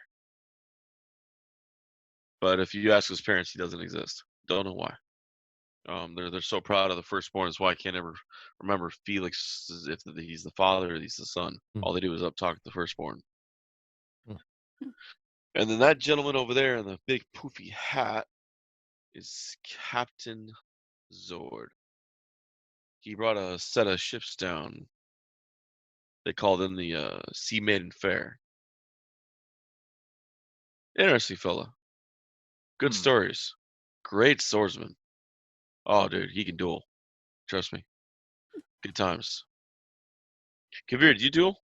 But if you ask his parents, he doesn't exist. Don't know why. They're so proud of the firstborn. Is why I can't ever remember Felix if he's the father or he's the son. All they do is talk the firstborn. And then that gentleman over there in the big poofy hat is Captain Zord. He brought a set of ships down. They call them the Sea Maiden Fair. Interesting fella. Good stories. Great swordsman. Oh, dude, he can duel. Trust me. Good times. Kavir, do you duel?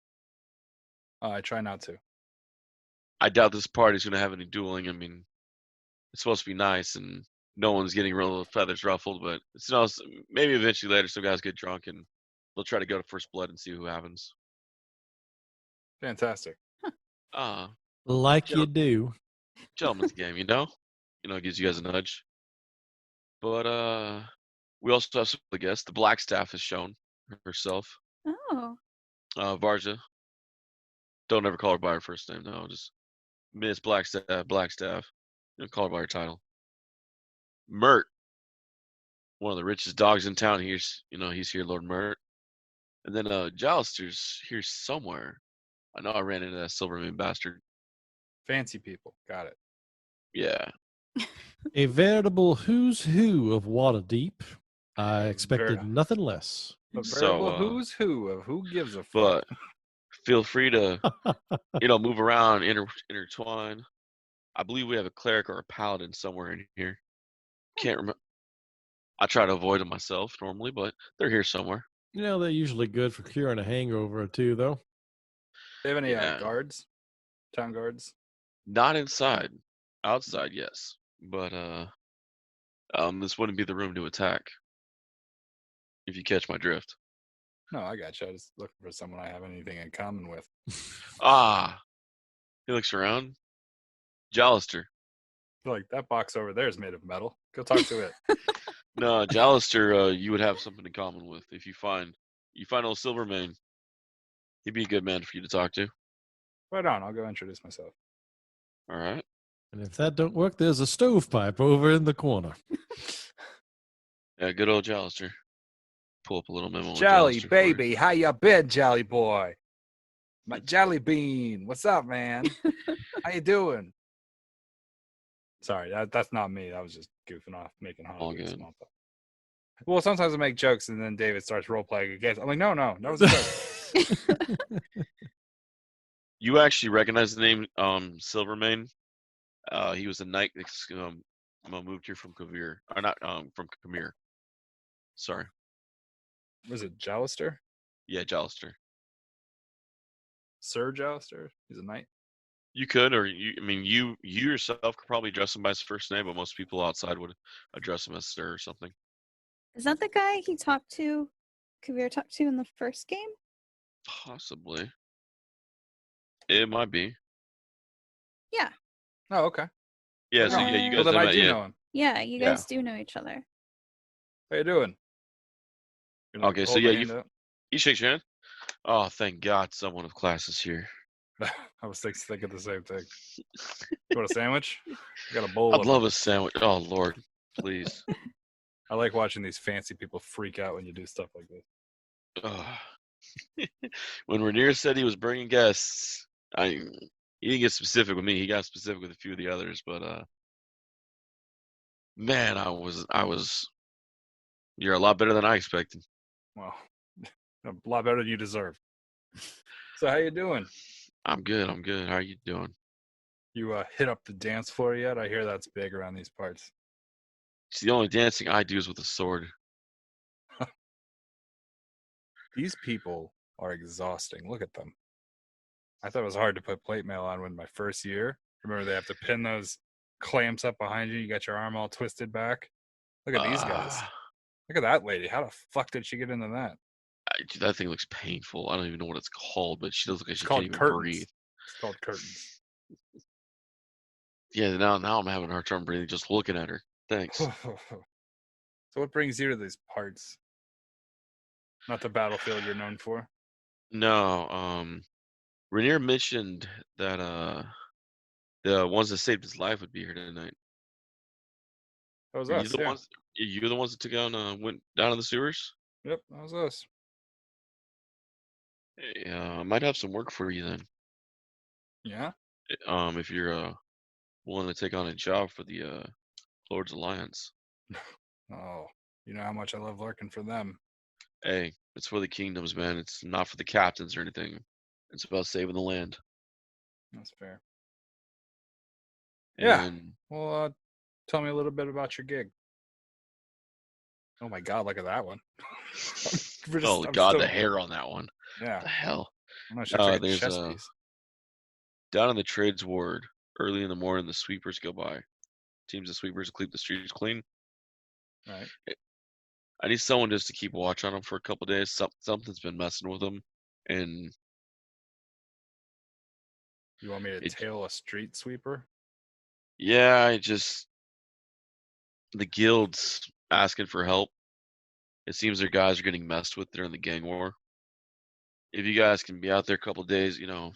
I try not to. I doubt this party's going to have any dueling. I mean, it's supposed to be nice and no one's getting real feathers ruffled, but it's maybe eventually later some guys get drunk and they'll try to go to first blood and see who happens. Fantastic. Like you do. Gentleman's game, it gives you guys a nudge. But we also have some other guests. The Blackstaff has shown herself. Oh. Varja. Don't ever call her by her first name, no. Just Miss Blackstaff. Call her by her title. Mert. One of the richest dogs in town. He's here, Lord Mert. And then Jalister's here somewhere. I know I ran into that Silvermane bastard. Fancy people. Got it. Yeah. A veritable who's who of Waterdeep. I expected nothing less. A veritable who's who of who gives a fuck. But feel free to, move around, intertwine. I believe we have a cleric or a paladin somewhere in here. Can't remember. I try to avoid them myself normally, but they're here somewhere. They're usually good for curing a hangover or two, though. Do they have any guards? Town guards? Not inside. Outside, yes. But this wouldn't be the room to attack. If you catch my drift. No, I got you. I was looking for someone I have anything in common with. He looks around. Jalister. Like, that box over there is made of metal. Go talk to it. No, Jalister, you would have something in common with. If you find old Silvermane, he'd be a good man for you to talk to. Right on. I'll go introduce myself. All right. And if that don't work, there's a stovepipe over in the corner. Yeah, good old Jalister. Pull up a little memo. Jolly baby, how you been, Jolly boy? My Jolly Bean, what's up, man? How you doing? Sorry, that's not me. That was just goofing off, making all good. Small talk. Well, sometimes I make jokes and then David starts role playing against. I'm like, no, that was a joke. You actually recognize the name Silvermane? He was a knight that moved here from Kavir, or not from Khmer. Sorry. Was it Jalister? Yeah, Jalister. Sir Jalister? He's a knight. You could, or you yourself could probably address him by his first name, but most people outside would address him as Sir or something. Is that the guy Kavir talked to in the first game? Possibly. It might be. Yeah. Oh, okay. Yeah, so you guys I do know him. Yeah, you guys do know each other. How you doing? Okay, so he shakes your hand. Oh, thank God someone of class is here. I was thinking the same thing. You want a sandwich? I got a bowl. I'd love a sandwich. Oh, Lord. Please. I like watching these fancy people freak out when you do stuff like this. When Renaer said he was bringing guests, he didn't get specific with me. He got specific with a few of the others, but man, I was. You're a lot better than I expected. Well, a lot better than you deserve. So how you doing? I'm good. How are you doing? You hit up the dance floor yet? I hear that's big around these parts. See, the only dancing I do is with a sword. These people are exhausting. Look at them. I thought it was hard to put plate mail on when my first year. Remember, they have to pin those clamps up behind you. You got your arm all twisted back. Look at these guys. Look at that lady. How the fuck did she get into that? That thing looks painful. I don't even know what it's called, but she does look like she can't even breathe. It's called curtains. Yeah, now I'm having a hard time breathing just looking at her. Thanks. So what brings you to these parts? Not the battlefield you're known for? No, Renaer mentioned that the ones that saved his life would be here tonight. That was us, yeah. You're the ones that took on went down in the sewers? Yep, that was us. Yeah, I might have some work for you then. Yeah? If you're willing to take on a job for the Lord's Alliance. Oh, you know how much I love working for them. Hey, it's for the kingdoms, man. It's not for the captains or anything. It's about saving the land. That's fair. And yeah. Well, tell me a little bit about your gig. Oh my God, look at that one. The hair on that one. Yeah. What the hell? There's chess piece. Down in the trades ward, early in the morning, the sweepers go by. Teams of sweepers keep the streets clean. Right. I need someone just to keep watch on them for a couple of days. Something's been messing with them, and you want me to tail a street sweeper? Yeah, the guild's asking for help. It seems their guys are getting messed with during the gang war. If you guys can be out there a couple of days, a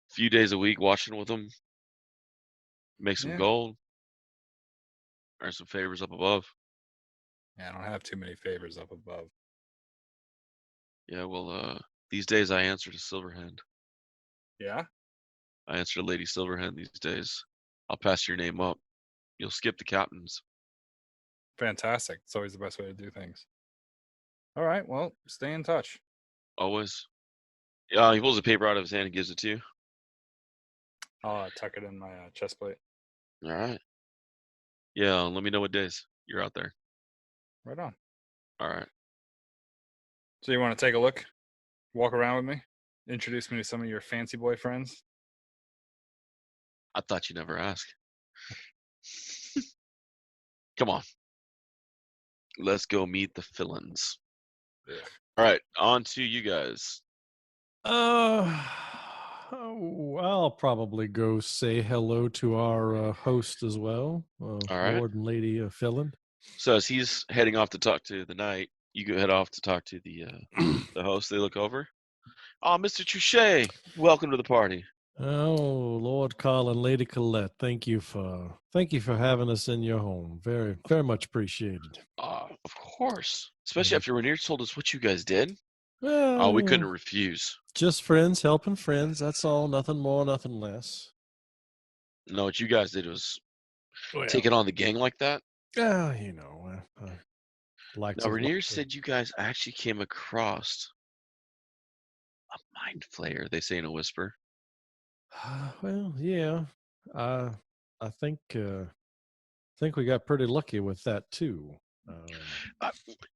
few days a week watching with them, make some gold, earn some favors up above. Yeah, I don't have too many favors up above. Yeah, well, these days I answer to Silverhand. Yeah? I answer to Lady Silverhand these days. I'll pass your name up. You'll skip the captains. Fantastic. It's always the best way to do things. All right, well, stay in touch. Always. Yeah, he pulls a paper out of his hand and gives it to you. I'll tuck it in my chest plate. All right. Yeah, let me know what days you're out there. Right on. All right. So you want to take a look? Walk around with me? Introduce me to some of your fancy boy friends? I thought you'd never ask. Come on. Let's go meet the villains. Yeah. All right, on to you guys. I'll probably go say hello to our host as well, all right. Lord and Lady Finland. So as he's heading off to talk to the knight, you go head off to talk to the the host. They look over. Oh, Mr. Trichet, welcome to the party. Oh, Lord Carl and Lady Colette, thank you for having us in your home. Very, very much appreciated. Of course, especially after Renaer told us what you guys did. Well, we couldn't refuse. Just friends helping friends. That's all. Nothing more, nothing less. No, what you guys did was taking on the gang like that. Yeah, Now, Renaer said you guys actually came across a mind flayer. They say in a whisper. Well, yeah. I think we got pretty lucky with that too.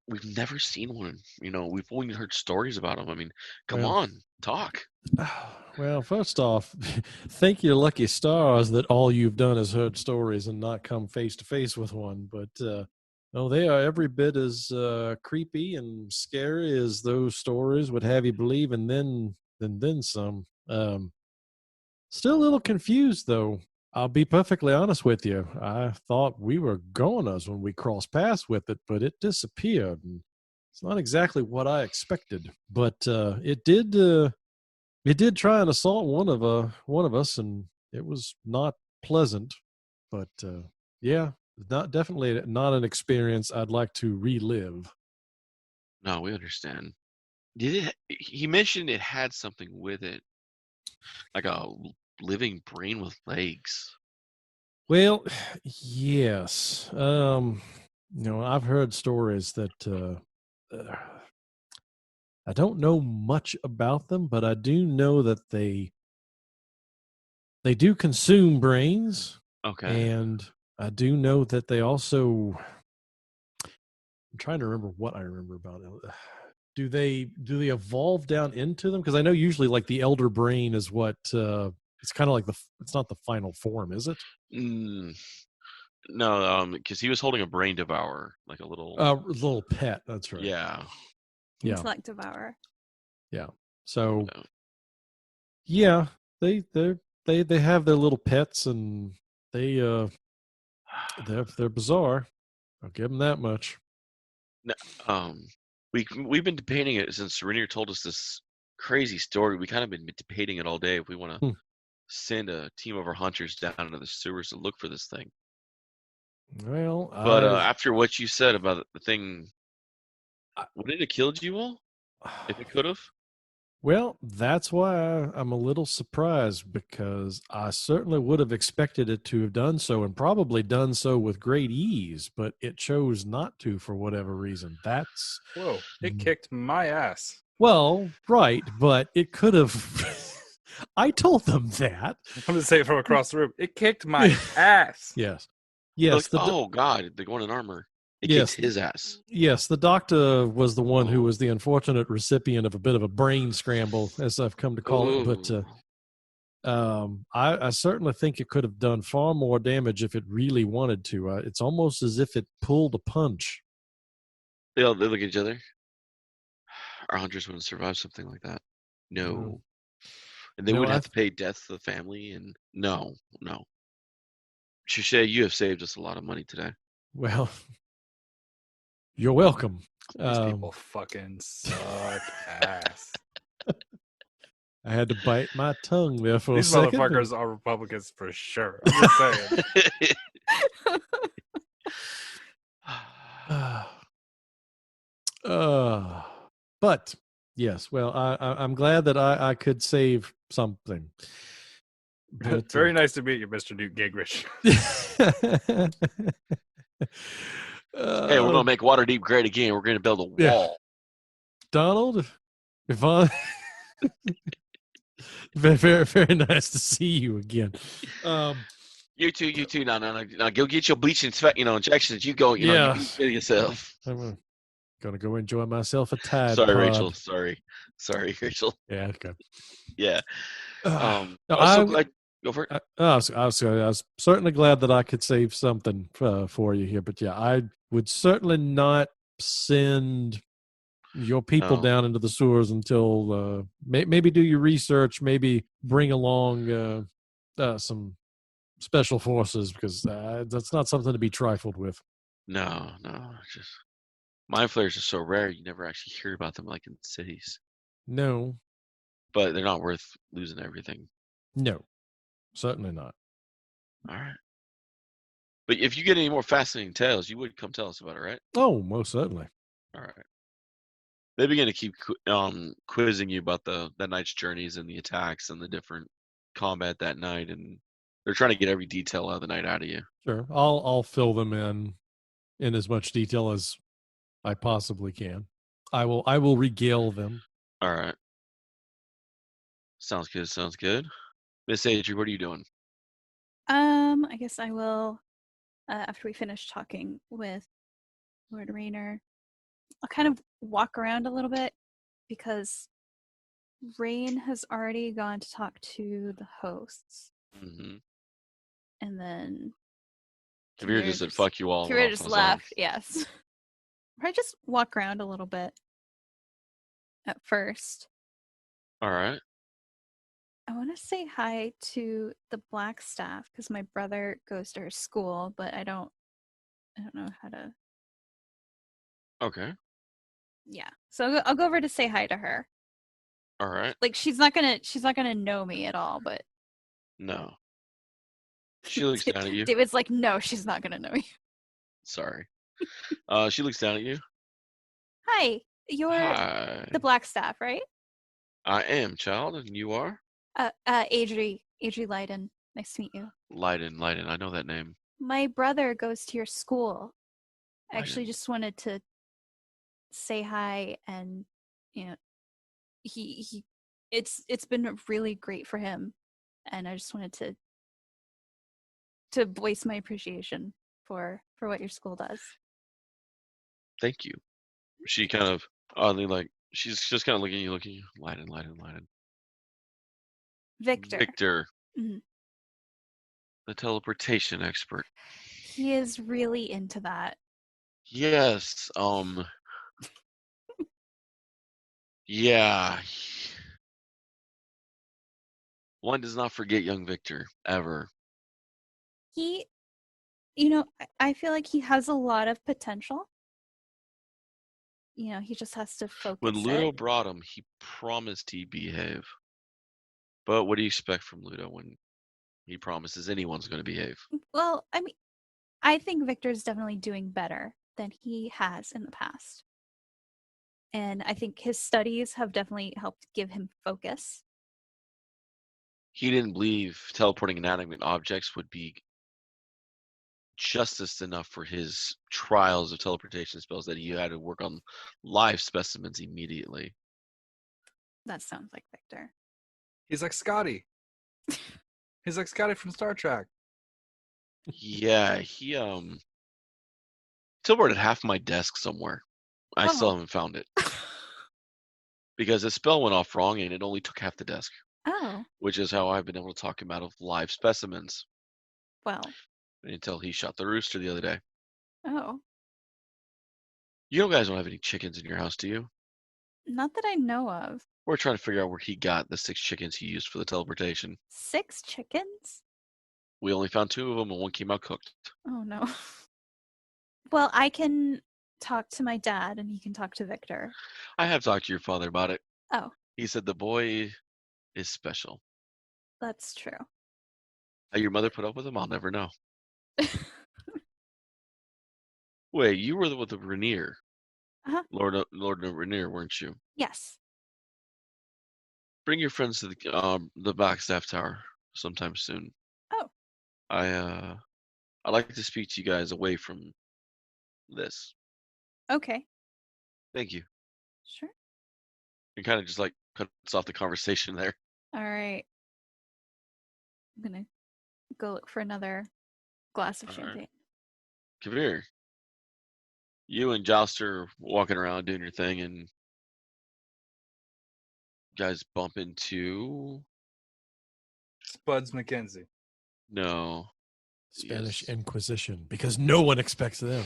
We've never seen one. We've only heard stories about them. I mean, come on, talk. Well, first off, thank your lucky stars that all you've done is heard stories and not come face to face with one. But no, they are every bit as creepy and scary as those stories would have you believe, and then some. Still a little confused, though. I'll be perfectly honest with you. I thought we were goners when we crossed paths with it, but it disappeared. And it's not exactly what I expected, but it did try and assault one of us, and it was not pleasant. But yeah, definitely not an experience I'd like to relive. No, we understand. He mentioned it had something with it, like a living brain with legs. Well, yes. I've heard stories that I don't know much about them, but I do know that they do consume brains, Okay. and I do know that they also. I'm trying to remember what I remember about it. Do they evolve down into them? Because I know usually like the elder brain is what it's kind of like it's not the final form, is it? Mm, no, because he was holding a brain devourer, like a little. Little pet. That's right. Yeah. Yeah. Intellect devourer. Yeah. So No. yeah, they have their little pets, and they're bizarre. I'll give them that much. No, we've been debating it since Renaer told us this crazy story. We kind of been debating it all day. If we want to send a team of our hunters down into the sewers to look for this thing. Well, But after what you said about the thing, would it have killed you all if it could have? Well, that's why I'm a little surprised, because I certainly would have expected it to have done so, and probably done so with great ease, but it chose not to for whatever reason. Whoa, it kicked my ass. Well, right, but it could have. I told them that. I'm going to say it from across the room. It kicked my ass. Yes. Yes. Like, oh God, they're going in armor. It Yes. kicked his ass. Yes, the doctor was the one who was the unfortunate recipient of a bit of a brain scramble, as I've come to call it. But I certainly think it could have done far more damage if it really wanted to. It's almost as if it pulled a punch. They look at each other. Our hunters wouldn't survive something like that. No. And they wouldn't have to pay death to the family. And no. Shishay, you have saved us a lot of money today. Well, you're welcome. These people fucking suck ass. I had to bite my tongue there for a second. These motherfuckers are Republicans for sure. I'm just saying. But yes, well, I'm glad that I could save something. But, very nice to meet you, Mr. Newt Gingrich. Hey, we're gonna make Waterdeep great again. We're gonna build a wall. Yeah. Donald, Yvonne, very, very, very nice to see you again. You too. Now, go get your bleaching, injections. You go, you kill yourself. I'm gonna go enjoy myself a Tide Sorry, pod. Rachel. Sorry, Rachel. Yeah, okay. Yeah. I'm so glad. Go for it. I was certainly glad that I could save something for you here, but yeah, I would certainly not send your people down into the sewers until maybe do your research, maybe bring along some special forces, because that's not something to be trifled with. No, just mind flayers are so rare you never actually hear about them like in cities. No, but they're not worth losing everything. No. Certainly not. All right. But if you get any more fascinating tales, you would come tell us about it, right? Oh, most certainly. All right. They begin to keep quizzing you about the night's journeys and the attacks and the different combat that night, and they're trying to get every detail of the night out of you. Sure. I'll fill them in as much detail as I possibly can. I will regale them. All right. Sounds good. Miss Adri, what are you doing? I guess I will, after we finish talking with Lord Renaer, I'll kind of walk around a little bit, because Rain has already gone to talk to the hosts. Mm-hmm. And then Kavir just said, fuck you all. Kavir just left, yes. I just walk around a little bit at first. All right. I want to say hi to the Black Staff, because my brother goes to her school, but I don't know how to. Okay. Yeah, so I'll go over to say hi to her. All right. Like she's not gonna know me at all, but no. She looks down at you. David's like, no, she's not gonna know you. Sorry. She looks down at you. Hi, you're Hi. the Black Staff, right? I am, child, and you are? Adri Leiden. Nice to meet you. Leiden. I know that name. My brother goes to your school. I actually Leiden. just wanted to say hi, and it's been really great for him, and I just wanted to voice my appreciation for what your school does. Thank you. She kind of oddly she's just kind of looking at you. Leiden. Victor. Mm-hmm. The teleportation expert. He is really into that. Yes. Yeah. One does not forget young Victor ever. He, I feel like he has a lot of potential. He just has to focus. When Ludo brought him, he promised he'd behave. But what do you expect from Ludo when he promises anyone's going to behave? Well, I mean, I think Victor's definitely doing better than he has in the past. And I think his studies have definitely helped give him focus. He didn't believe teleporting inanimate objects would be justice enough for his trials of teleportation spells, that he had to work on live specimens immediately. That sounds like Victor. He's like Scotty. He's like Scotty from Star Trek. Yeah, he teleported half my desk somewhere. I still haven't found it. Because the spell went off wrong and it only took half the desk. Oh. Which is how I've been able to talk him out of live specimens. Well. Until he shot the rooster the other day. Oh. You guys don't have any chickens in your house, do you? Not that I know of. We're trying to figure out where he got the 6 chickens he used for the teleportation. 6 chickens? We only found 2 of them and one came out cooked. Oh, no. Well, I can talk to my dad and he can talk to Victor. I have talked to your father about it. Oh. He said the boy is special. That's true. How your mother put up with him, I'll never know. Wait, you were with the Renaer. Uh-huh. Lord Renaer, weren't you? Yes. Bring your friends to the Black Staff Tower sometime soon. Oh. I'd like to speak to you guys away from this. Okay. Thank you. Sure. And kind of just cuts off the conversation there. All right. I'm gonna go look for another glass of champagne. Right. Come here. You and Jouster walking around doing your thing, and you guys bump into Spuds McKenzie. No. Spanish Inquisition, because no one expects them.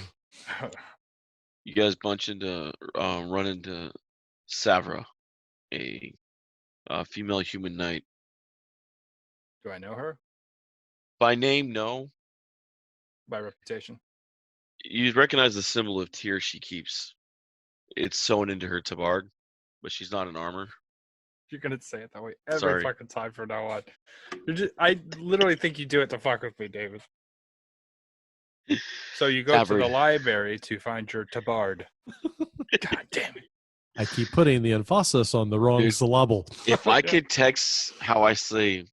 You guys run into Savra, a female human knight. Do I know her? By name, no. By reputation? You recognize the symbol of tear she keeps. It's sewn into her tabard, but she's not in armor. You're gonna say it that way every fucking time from now on. I literally think you do it to fuck with me, David. So you go to the library to find your tabard. God damn it. I keep putting the emphasis on the wrong syllable. If I could text how I say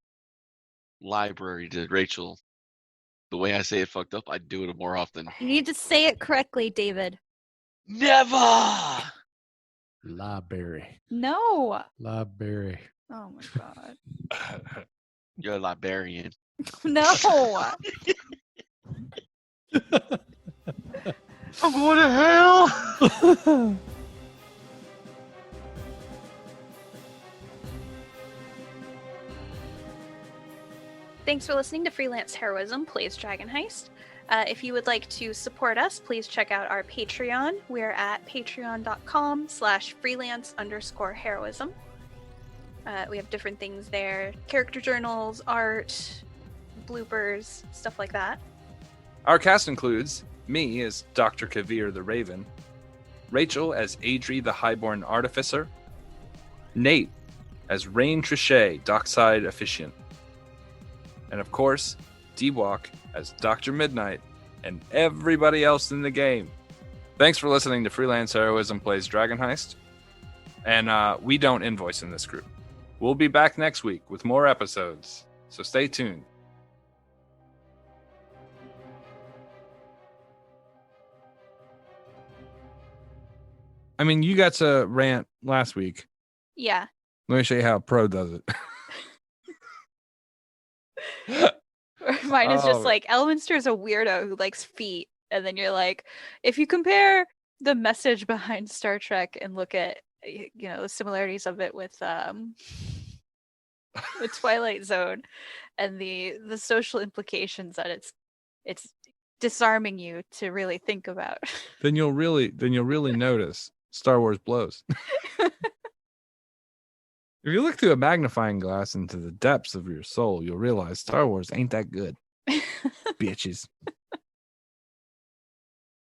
library to Rachel, the way I say it fucked up, I'd do it more often. You need to say it correctly, David. Never! Library. No. Library. Oh my god. You're a librarian. No. I'm going to hell! Thanks for listening to Freelance Heroism Plays Dragon Heist. If you would like to support us, please check out our Patreon. We're at patreon.com/freelance_heroism. We have different things there. Character journals, art, bloopers, stuff like that. Our cast includes me as Dr. Kavir the Raven, Rachel as Adri the Highborn Artificer, Nate as Rain Trichet, Dockside Officiant, and of course, D-Walk as Dr. Midnight, and everybody else in the game. Thanks for listening to Freelance Heroism Plays Dragon Heist. And we don't invoice in this group. We'll be back next week with more episodes, so stay tuned. I mean, you got to rant last week. Yeah. Let me show you how a pro does it. Mine is just like, Elminster's a weirdo who likes feet. And then you're like, if you compare the message behind Star Trek and look at, you know, the similarities of it with the Twilight Zone and the social implications that it's disarming you to really think about. Then you'll really notice Star Wars blows. If you look through a magnifying glass into the depths of your soul, you'll realize Star Wars ain't that good. Bitches.